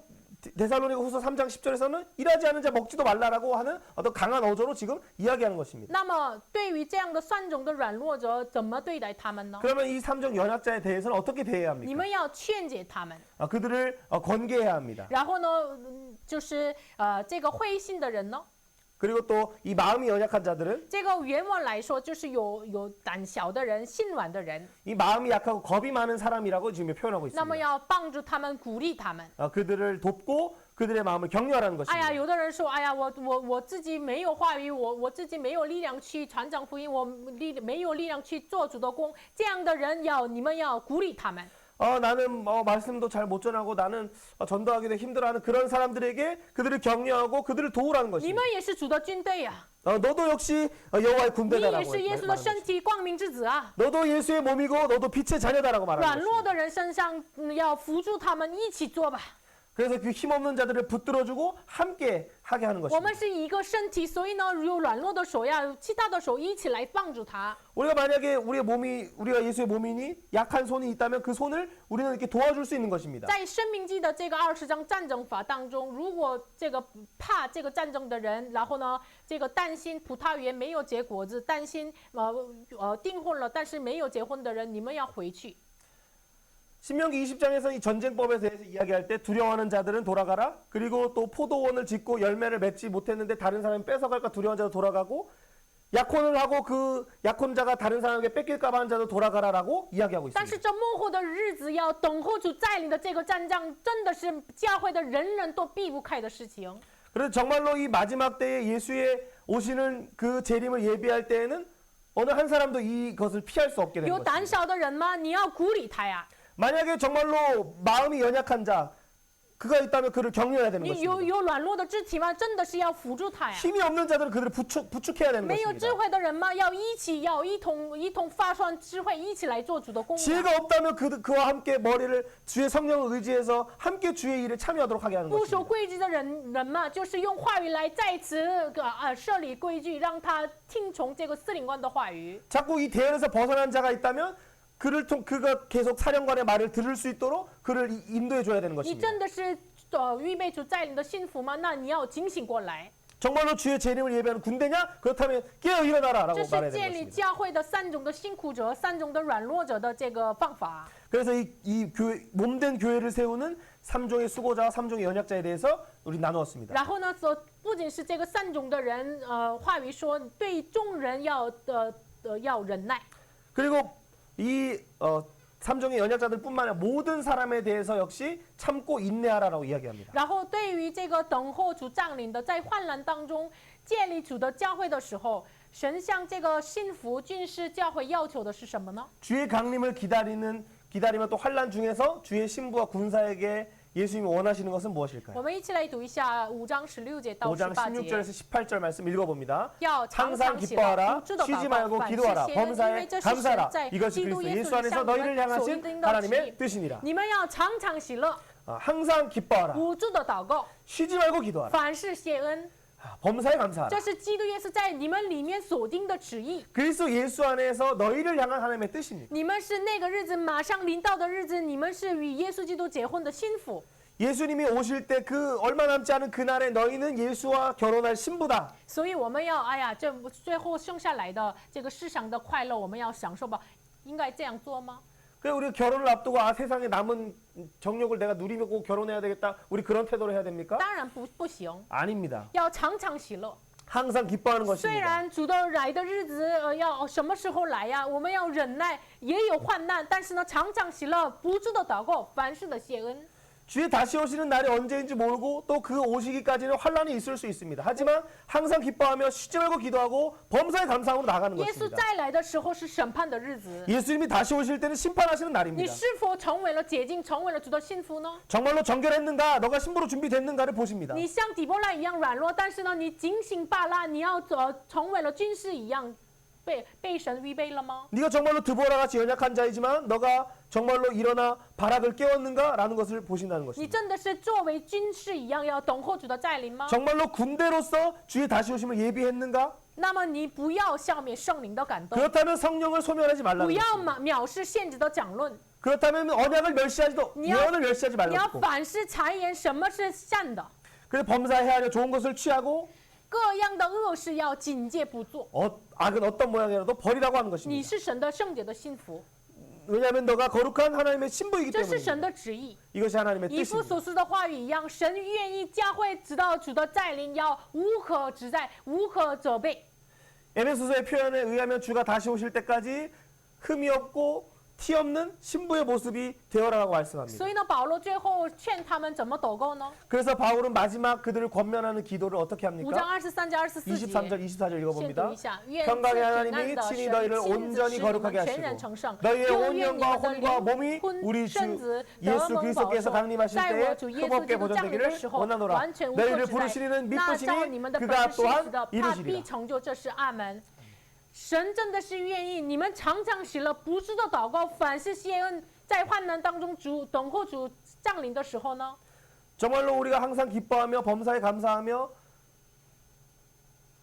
데살로니가후서 3장 10절에서는 일하지 않은 자 먹지도 말라라고 하는 어떤 강한 어조로 지금 이야기하는 것입니다. 那么对于这样的3种的软弱者，怎么对待他们呢？ 그러면 이 3종 연약자에 대해서는 어떻게 대해야 你 합니까? 们要劝解他们， 그들을 권계해야 합니다. 然后呢，就是这个灰心的人呢， 그리고 또 이 마음이 연약한 자들은 这个原文来说就是有胆小的人、心软的人， 이 마음이 약하고 겁이 많은 사람이라고 지금 표현하고 那么 있습니다. 要帮助他们、鼓励他们。 그들을 돕고 그들의 마음을 격려하라는 哎呀， 것입니다. 有的人说，哎呀，我自己没有话语，我自己没有力量去传讲福音，我没有力量去做主的工，这样的人你们要鼓励他们。 나는 말씀도 잘 못 전하고 나는 전도하기도 힘들어하는 그런 사람들에게 그들을 격려하고 그들을 도우라는 你 것입니다. 们也是主的军队呀、 너도 역시 여호와의 你也 군대다라고 是耶稣的 말하는 身 것입니다. 体，光明之子啊。 너도 예수의 몸이고 너도 빛의 자녀다라고 말하는 软弱 것입니다. 的人身上要扶助他们一起做吧。 그래서 그 힘없는 자들을 붙들어주고 함께 하게 하는 我 것입니다. 们是一个身体，所以呢，有软弱的手呀，其他的手一起来帮助他。 우리가 만약에 우리가 예수의 몸이니 약한 손이 있다면 그 손을 우리는 이렇게 도와줄 수 있는 것입니다. 在生命记的这个20章战争法当中，如果这个怕这个战争的人，然后呢，这个担心葡萄园没有结果子，担心订婚了但是没有结婚的人，你们要回去。 신명기 20장에서 이 전쟁법에 대해서 이야기할 때 두려워하는 자들은 돌아가라. 그리고 또 포도원을 짓고 열매를 맺지 못했는데 다른 사람이 뺏어갈까 두려워한 자도 돌아가고 약혼을 하고 그 약혼자가 다른 사람에게 뺏길까 봐 하는 자도 돌아가라라고 이야기하고 但是 있습니다. 这幕后的日子要等候主再临的这个战仗，真的是教会的人人都避不开的事情。 그래서 정말로 이 마지막 때에 예수의 오시는 그 재림을 예비할 때에는 어느 한 사람도 이것을 피할 수 없게 되는 有胆 것입니다. 小的人吗？你要鼓励他呀。 만약에 정말로 마음이 연약한 자 그가 있다면 그를 격려해야 되는 你有 것입니다. 软弱的肢体吗？真的是要辅助他呀。 힘이 없는 자들은 그들을 부축해야 되는 没有智 것입니다. 慧的人吗？要一同发算智慧，一起来做主的工。 지혜가 없다면 그와 함께 머리를 주의 성령을 의지해서 함께 주의 일에 참여하도록 하게 하는 不守 것입니다. 规矩的人嘛，就是用话语来在此设立规矩，让他听从这个司令官的话语。 자꾸 이 대열에서 벗어난 자가 있다면 그가 계속 사령관의 말을 들을 수 있도록 그를 인도해 줘야 되는 你 것입니다. 真的是预备主再临的幸福吗？那你要警醒过来。 정말로 주의 재림을 예배하는 군대냐? 그렇다면 깨어 일어나라라고 这是 말해야 建 되는 立 것입니다. 教会的3种的辛苦者、3种的软弱者的这个方法。 그래서 이 교회, 몸된 교회를 세우는 3종의 수고자와 3종의 연약자에 대해서 우리 나누었습니다. 然后呢，不仅是这个3种的人，话语说对众人要忍耐。 그리고 이 3종의 연약자들뿐만 아니라 모든 사람에 대해서 역시 참고 인내하라라고 이야기합니다. 然后对于这个等候主降临的，在患难当中建立主的教会的时候，神向这个信服军事教会要求的是什么呢？ 주의 강림을 기다리면 또 환난 중에서 주의 신부와 군사에게 예수님이 원하시는 것은 무엇일까요? 我们一起来读一下5章16节到 5장 18节。 16절에서 18절 말씀 읽어봅니다. 要常 항상 常喜乐， 기뻐하라 不住的 쉬지 祷 말고 告，凡事 기도하라 谢恩，因为 범사에 这是 감사하라 神在 이것이 基督 그리스도 耶 예수 稣里 안에서 向我 너희를 们所 향하신 应定的旨 하나님의 意。 뜻이니라. 你们要常常喜乐， 항상 기뻐하라 不住的祷告， 쉬지 말고 기도하라 凡事谢恩。 범사에 감사하라 这是基督耶稣在你们里面所定的旨意。 그리스도 예수 안에서 너희를 향한 하나님의 뜻입니다. 你们是那个日子马上临到的日子，你们是与耶稣基督结婚的新妇。 예수님이 오실 때 그 얼마 남지 않은 그날에 너희는 예수와 결혼할 신부다. 所以我们要，哎呀，这最后剩下来的这个世上的快乐，我们要享受吧？应该这样做吗？ 그래서 우리가 결혼을 앞두고 세상에 남은 정욕을 내가 누리고 결혼해야 되겠다. 우리 그런 태도를 해야 됩니까? 当然不行， 아닙니다. 要常常喜乐。 항상 기뻐하는 虽 것입니다. 然主的来的日子，要什么时候来呀？我们要忍耐，也有患难，但是呢，常常喜乐，不住的祷告，凡事的谢恩。 주의 다시 오시는 날이 언제인지 모르고 또 그 오시기까지는 환란이 있을 수 있습니다. 하지만 항상 기뻐하며 쉬지 말고 기도하고 범사에 감사함으로 나가는 耶稣 것입니다. 再来的时候是审判的日子， 예수님이 다시 오실 때는 심판하시는 你 날입니다. 是否成为了洁净，成为了主的幸福呢？ 정말로 정결했는가? 너가 신부로 준비됐는가를 보십니다. 你像底波拉一样软弱，但是呢，你警醒罢拉，你要成为了军事一样，被神预备了吗？ 네가 정말로 드보라 같이 연약한 자이지만 너가 정말로 일어나 바락을 깨웠는가라는 것을 보신다는 你 것입니다. 真的是作为军事一样要等候主的再临吗？ 정말로 군대로서 주의 다시 오심을 예비했는가? 那么你不要消灭圣灵的感动， 그렇다면 성령을 소멸하지 不 말라는 要 것입니다. 藐视限制的讲论， 그렇다면 언약을 멸시하지도 예언을 멸시하지 你要 말라고. 反思察言什么是善的， 그래서 범사에 하려 좋은 것을 취하고 各样的恶事要警戒不做。 악은 어떤 모양이라도 버리라고 하는 你 것입니다. 是神的圣洁的幸福， 왜냐하면 너가 거룩한 하나님의 신부이기 这是神 때문입니다. 的旨意。 이것이 하나님의 以弗 뜻입니다. 所书的话语一样，神愿意教会直到主的再临，要无可指摘，无可责备。 에베소서의 표현에 의하면 주가 다시 오실 때까지 흠이 없고 티 없는 신부의 모습이 되어라라고 말씀합니다. 所以呢，保罗最后劝他们怎么祷告呢？ 그래서 바울은 마지막 그들을 권면하는 기도를 어떻게 5章 합니까? 23节、24 23절, 节， 24절 先 읽어봅니다. 读一下。愿赐 평강의 平安 하나님이 的 친히 神 너희를 亲自 온전히 使你 거룩하게 们全然 하시고 成圣， 너희의 又 온 愿你 영과 们的 혼과 灵 몸이 魂 우리 身 주 子 예수 得蒙保 그리스도께서 守， 강림하실 在 때에 我主耶稣 흠없게 基督降临的 보존되기를 时候， 원하노라. 完全无 너희를 可指摘。 부르시는 那照你 믿으시니 们的 그가 本是信实 또한 的，他必 이루시리라. 成就。这是阿门。神真的是愿意你们常常写了不住的祷告，凡事谢恩，在患难当中等候主降临的时候呢， 정말로 우리가 항상 기뻐하며 범사에 감사하며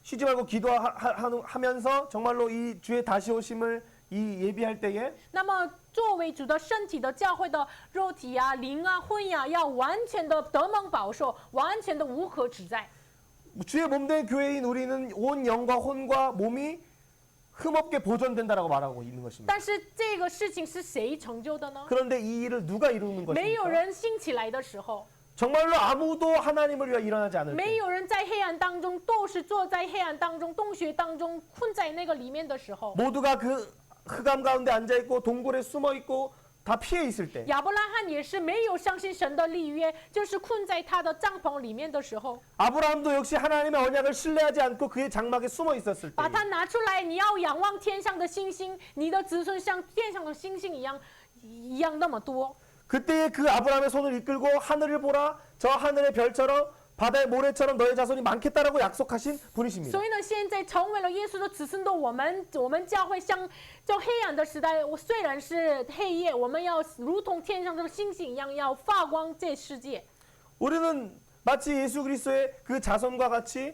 쉬지 말고 기도하면서 정말로 이 주의 다시 오심을 이 예비할 때에 那么作为主的身体的教会的肉体啊、灵啊、魂呀、要完全的得蒙保守，完全的无可指摘。 주의 몸된 교회인 우리는 온 영과 혼과 몸이 흠없게 보존된다라고 말하고 있는 것입니다. 但是这个事情是谁成就的呢？ 그런데 이 일을 누가 이루는 没有 것입니까? 人兴起来的时候， 정말로 아무도 하나님을 위하여 일어나지 않을 没 때 有人在黑暗当中，都是坐在黑暗当中、洞穴当中困在那个里面的时候， 모두가 그 흑암 가운데 앉아 있고 동굴에 숨어 있고 다 피해 있을 때 亚伯拉罕也是没有相信神的立约，就是困在他的帐篷里面的时候， 아브라함도 역시 하나님의 언약을 신뢰하지 않고 그의 장막에 숨어 있었을 때 把它拿出来，你要仰望天上的星星，你的子孙像天上的星星一样那么多。 그때에 그 아브라함의 손을 이끌고 하늘을 보라 저 하늘의 별처럼 바다의 모래처럼 너의 자손이 많겠다라고 약속하신 분이십니다. 所以呢，现在成为了耶稣的子孙的我们教会像这黑暗的时代，虽然是黑夜，我们要如同天上的星星一样，要发光这世界。 우리는 마치 예수 그리스도의 그 자손과 같이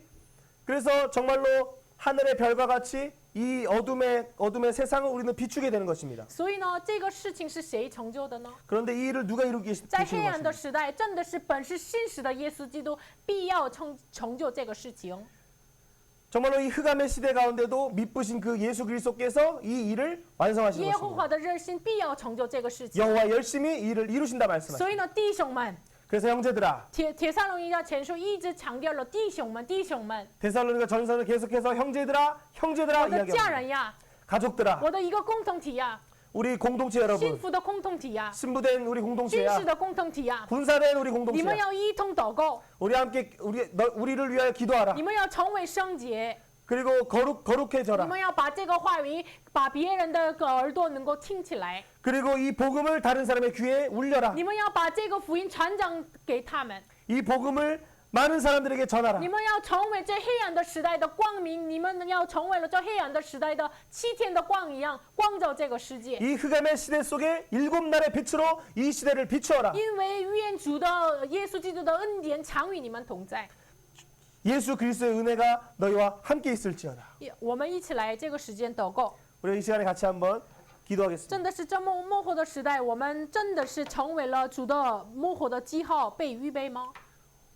그래서 정말로 하늘의 별과 같이 이 어둠의 세상을 우리는 비추게 되는 것입니다. 所以呢，这个事情是谁成就的呢？ 그런데 이 일을 누가 이루게 在 되시는 黑暗的 것입니다. 时代，真的是本是信实的耶稣基督必要成就这个事情。 정말로 이 흑암의 시대 가운데도 믿으신 그 예수 그리스도께서 이 일을 완성하신 耶和 것입니다. 华的热心必要成就这个事情。 여호와 열심히 이 일을 이루신다 말씀하십니다. 所以呢，弟兄们， 그래서 형제들아 铁撒罗尼迦前书一直强调了弟兄们，弟兄们， 데살로니가 전서는 계속해서 형제들아 我的家 이야기합니다. 人呀， 가족들아 我的一个共同体呀， 우리 공동체 幸 여러분 福的共同体呀， 신부된 우리 军 공동체야 事的共同体呀， 군사된 우리 你们 공동체야 要一同祷告， 우리 함께 우리를 위하여 기도하라 你们要成为圣洁， 그리고 你 거룩해져라 们要把这个话语，把别人的耳朵能够听起来， 그리고 이 복음을 다른 사람의 귀에 울려라 你们要把这个福音传讲给他们， 이 복음을 많은 사람들에게 전하라 你们要成为这黑暗的时代的光明，你们要成为了这黑暗的时代的7天的光一样，光照这个世界。 이 흑암의 시대 속에 7날의 빛으로 이 시대를 비추어라 因为愿主的耶稣基督的恩典常与你们同在。 예수 그리스도의 은혜가 너희와 함께 있을지어다 我们一起来这个时间祷告， 우리 이 시간에 같이 한번 기도하겠습니다 真的是这幕后的时代，我们真的是成为了主的幕后的记号被预备吗？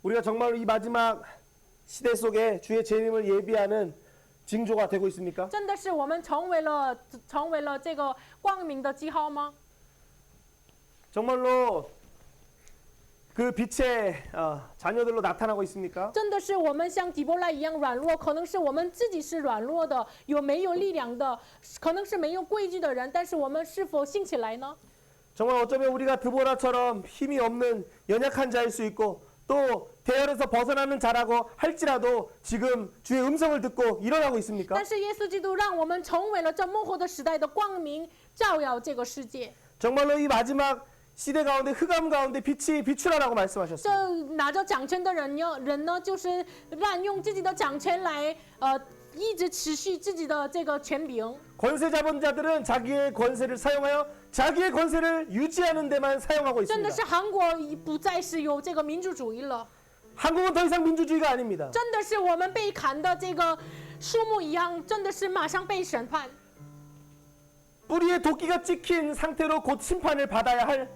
우리가 정말로 이 마지막 시대 속에 주의 재림을 예비하는 징조가 되고 있습니까? 真的是我们成为了这个光明的记号吗？ 정말로 그 빛의 자녀들로 나타나고 있습니까? 真的是我们像底波拉一样软弱，可能是我们自己是软弱的，没有力量的，可能是没有规矩的人，但是我们是否兴起来呢？ 정말 어쩌면 우리가 드보라처럼 힘이 없는 연약한 자일 수 있고 또 대열에서 벗어나는 자라고 할지라도 지금 주의 음성을 듣고 일어나고 있습니까? 但是耶稣基督让我们成为了这幕后的时代的光明，照耀这个世界。 정말로 이 마지막 시대 가운데 흑암 가운데 빛이 비추라라고 这 말씀하셨습니다. 拿着掌权的人呢，就是滥用自己的掌权来一直持续自己的这个权柄。 권세 잡은 자들은 자기의 권세를 사용하여 자기의 권세를 유지하는 데만 사용하고 真的 있습니다. 是韩国不再是有这个民主主义了， 한국은 더 이상 민주주의가 아닙니다. 真的是我们被砍的这个树木一样，真的是马上被审判。 뿌리에 도끼가 찍힌 상태로 곧 심판을 받아야 할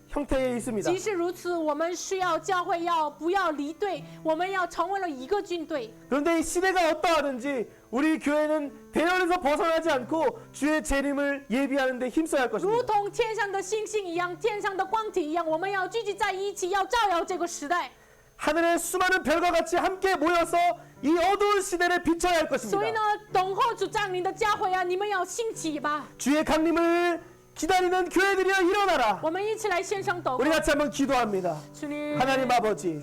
형태에 있습니다. 即使如此，我们需要教会要不要离队，我们要成为了一个军队。 그런데 이 시대가 어떠하든지 우리 교회는 대열에서 벗어나지 않고 주의 재림을 예비하는 데 힘써야 할 如 것입니다. 同天上的星星一样，天上的光体一样，我们要聚集在一起，要照耀这个时代。 하늘의 수많은 별과 같이 함께 모여서 이 어두운 시대를 비춰야 할 所以呢 것입니다. ，等候主降临的教会啊，你们要兴起吧！ 주의 강림을 기다리는 교회들이여 일어나라. 我们一起来献上祷 우리 告。 같이 한번 기도합니다. 主你， 하나님 아버지,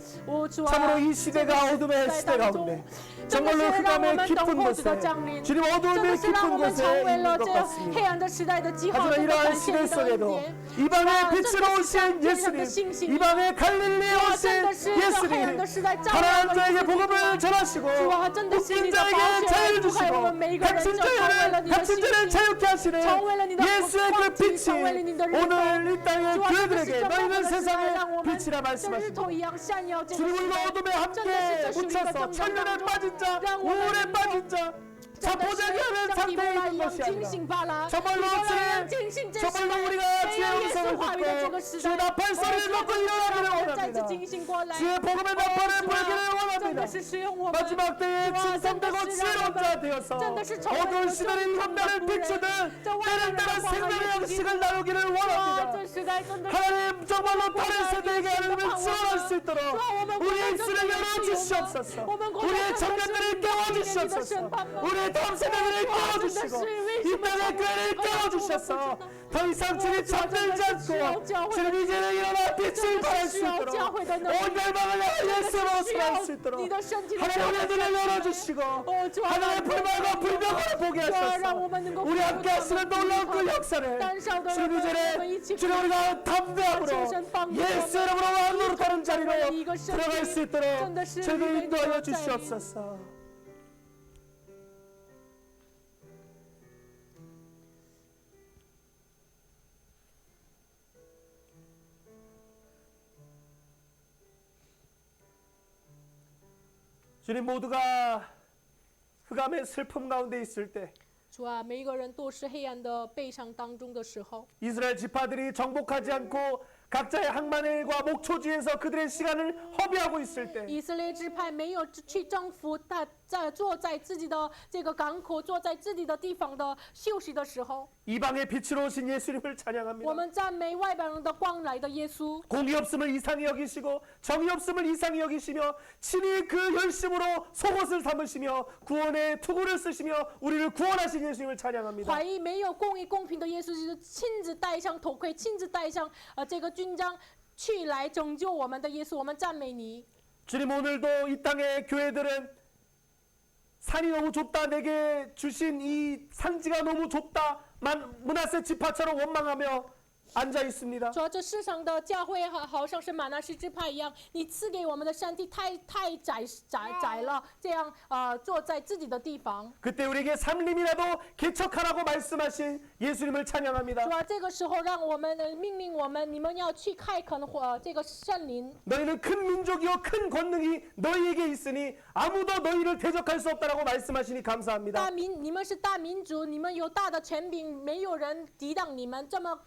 主啊， 참으로 이 시대가 어둠의 在 시대 当中 가운데 ，真的 정말로 是让我 흑암의 们 깊은 等候主的 곳에 降临， 주님 真 어두움의 的是让 깊은 我们成 곳에 为 있는 了 것 这 같습니다. 黑暗的时代的记号， 하지만 真的 이러한 感谢 시대 你的恩 속에도 典。 이 방에 와, 빛으로真的是 오신 像天上的 예수님, 星星 이 방에 갈릴리에 哇， 오신 真的是这黑暗的 예수님, 时代照 가난한 亮了 자에게 一切 복음을 전하시고 主啊，真的是 묶인 你的宝 자에게 血 자유를 来覆盖我 주시고 们每一个人， 갇힌 就成为了你的 갇힌 信 자를 心， 자유케 하시는 成为了你的 예수의 그 光体，成为了 빛이 你的日头。 오늘 이 땅의 主啊，真的是 교회들에게 这么 너희는 的时代， 세상의 让我们 빛이라 像日头 말씀하십니다. 一样闪耀这个 주님 时 우리가 代。 어둠에 真的是 함께 这属灵的 묻혀서 征战 천년에 当中， 빠진 자, 让我们 우울에 能够 빠진 자, 真的是 자포자기 하는 像提摩 상태에 拉一 있는 样 것이 警 아니라 醒吧啦， 정말로 要 주님 警醒这时代， 정말로 우리가 没 주의 有耶稣 음성을 话语的这个 듣고 时 주의 代， 나팔 소리를 듣고 让 일어나기를 我们再次 원합니다. 警醒过来。 주의 복음의 나팔을 불기를 真 원합니다. 的是使用我们， 마지막 때에 主啊，真的 충성되고 是让我 지혜로운 자 们， 되어서 真的是成为 어두운 了 시대를 真正 이런 的 나를 仆人， 비추는 在外 때를 面的 따라 光 생명의 来 양식을 나누기를 哇， 원합니다. 这时代真的是。 하나님 정말로 다른 세대에게 하나님을 지원할 수 있도록 우리의 입술을 열어주시옵소서. 우리의 청년들을 깨워주시옵소서. 우리의 다음 세대들을 깨워주시고 이 땅의 교회를 깨워주셔서 더 이상 주님 잠들지 않고 주님 이제는 일어나 빛을 발할 수 있도록 온 열방을 향해 예수로 살아갈 수 있도록 하나님 우리의 눈을 열어주시고 하나님의 불말과 불명을 보게 하셔서 우리 함께 하시는 놀라운 그 역사를 주님 이제는 주님 우리가 담대함으로 예수 이름으로 왕으로 다른 자리로 들어갈 수 있도록 주님 인도하여 주시옵소서. 주님 모두가 흑암의 슬픔 가운데 있을 때 主啊，每一个人都是黑暗的悲伤当中的时候， 이스라엘 지파들이 정복하지 않고 각자의 항만의 일과 목초지에서 그들의 시간을 허비하고 있을 때 以色列支派没有去征服，他坐在自己的这个港口，坐在自己的地方的休息的时候， 이방의 빛으로 오신 예수님을 我 찬양합니다. 们赞美外邦人的光来的耶稣。 공의 없음을 이상히 여기시고 정의 없음을 이상히 여기시며 친히 그 열심으로 속옷을 삼으시며 구원의 투구를 쓰시며 우리를 구원하신 예수님을 찬양합니다. 怀疑没有公义公平的耶稣，就是亲自戴上头盔，亲自戴上这个军章，去来拯救我们的耶稣。我们赞美你， 주님 오늘도 이 땅의 교회들은 산이 너무 좁다 내게 주신 이 산지가 너무 좁다 므낫세 지파처럼 원망하며 앉아 있습니다. 主要这世上的教会好像是马拿西支派一样，你赐给我们的山地太窄了，这样坐在自己的地方。 그때 우리에게 삼림이라도 개척하라고 말씀하신 예수님을 찬양합니다. 主要这个时候让我们命令我们，你们要去开垦这个圣林。 너희는 큰 민족이요 큰 권능이 너희에게 있으니 아무도 너희를 대적할 수 없다라고 말씀하시니 감사합니다. 你们是大民族，你们有大的权柄，没有人抵挡你们。这么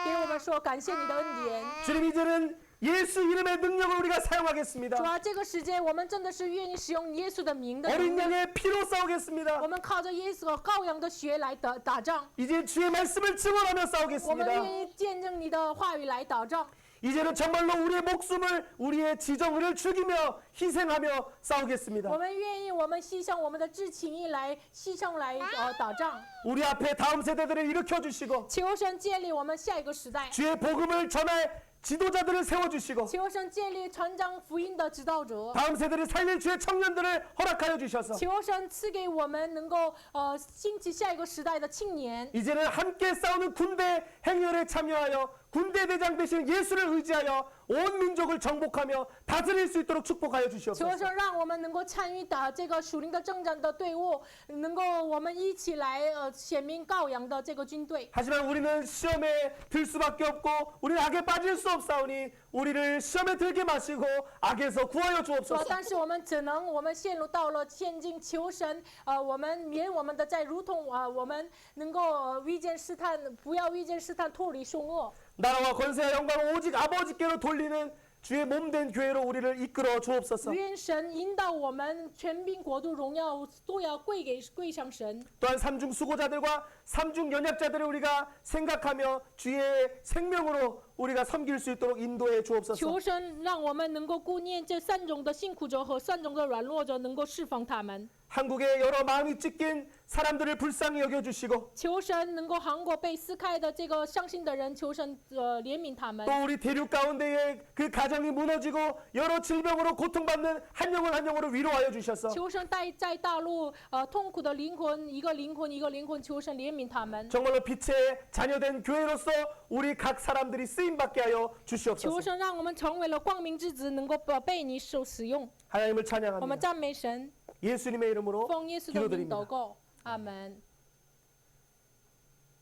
给我们说，感谢你的恩典。 주님 이제는 예수 이름의 능력을 우리가 사용하겠습니다. 主啊，这个时间我们真的是愿意使用耶稣的名的能 어린 力， 양의 피로 싸우겠습니다. 我们靠着耶稣羔羊的血来打仗， 이제 주의 말씀을 증언하며 我们 싸우겠습니다. 愿意见证你的话语来打仗。 이제는 정말로 우리의 목숨을 우리의 지정을 죽이며 희생하며 싸우겠습니다. 我们愿意，我们牺牲我们的至情意来牺牲来打仗。 우리 앞에 다음 세대들을 일으켜 주시고 求神建立我们下一个时代， 주의 복음을 전할 지도자들을 세워 주시고 求神建立传讲福音的指导者， 다음 세대를 살릴 주의 청년들을 허락하여 주셔서 求神赐给我们能够兴起下一个时代的青年。 이제는 함께 싸우는 군대 행렬에 참여하여 군대 대장 되시는 예수를 의지하여 온 민족을 정복하며 다스릴 수 있도록 축복하여 求 주시옵소서. 神让我们能够参与打这个属灵的征战的队伍，能够我们一起来显明羔羊的这个军队。 하지만 우리는 시험에 들 수밖에 없고 우리는 악에 빠질 수 없사오니 우리를 시험에 들게 마시고 악에서 구하여 주옵소서. 但是我们只能我们陷入到了陷境，求神我们免我们的债，如同我们能够遇见试探，不要遇见试探，脱离凶恶。 나라와 권세와 영광을 오직 아버지께로 돌리는 주의 몸된 교회로 우리를 이끌어 주옵소서. 愿神引导我们，权柄、国度、荣耀都要归向神。 또한 삼중 수고자들과 삼중 연약자들을 우리가 생각하며 주의 생명으로 우리가 섬길 수 있도록 인도해 주옵소서. 求神让我们能够顾念这三种的辛苦者和三种的软弱者，能够释放他们。 한국의 여러 마음이 찢긴 사람들을 불쌍히 여겨주시고 求神能够韩国被撕开的这个伤心的人，求神怜悯他们。 또 우리 대륙 가운데에 그 가정이 무너지고 여러 질병으로 고통받는 한 영혼 한 영혼을 위로하여 주셔서 求神在大陆痛苦的灵魂，一个灵魂一个灵魂，求神怜悯他们。 정말로 빛의 자녀된 교회로서 우리 각 사람들이 쓰임 받게 하여 求 주시옵소서. 神让我们成为了光明之子，能够被你受使用。 하나님을 我们 찬양합니다. 赞美神， 예수님의 이름으로 奉耶稣的名 기도드립니다. 祷告，阿门。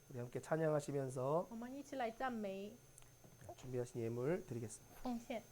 우리 함께 찬양하시면서 我们一起来赞美， 준비하신 예물 드리겠습니다. 奉献。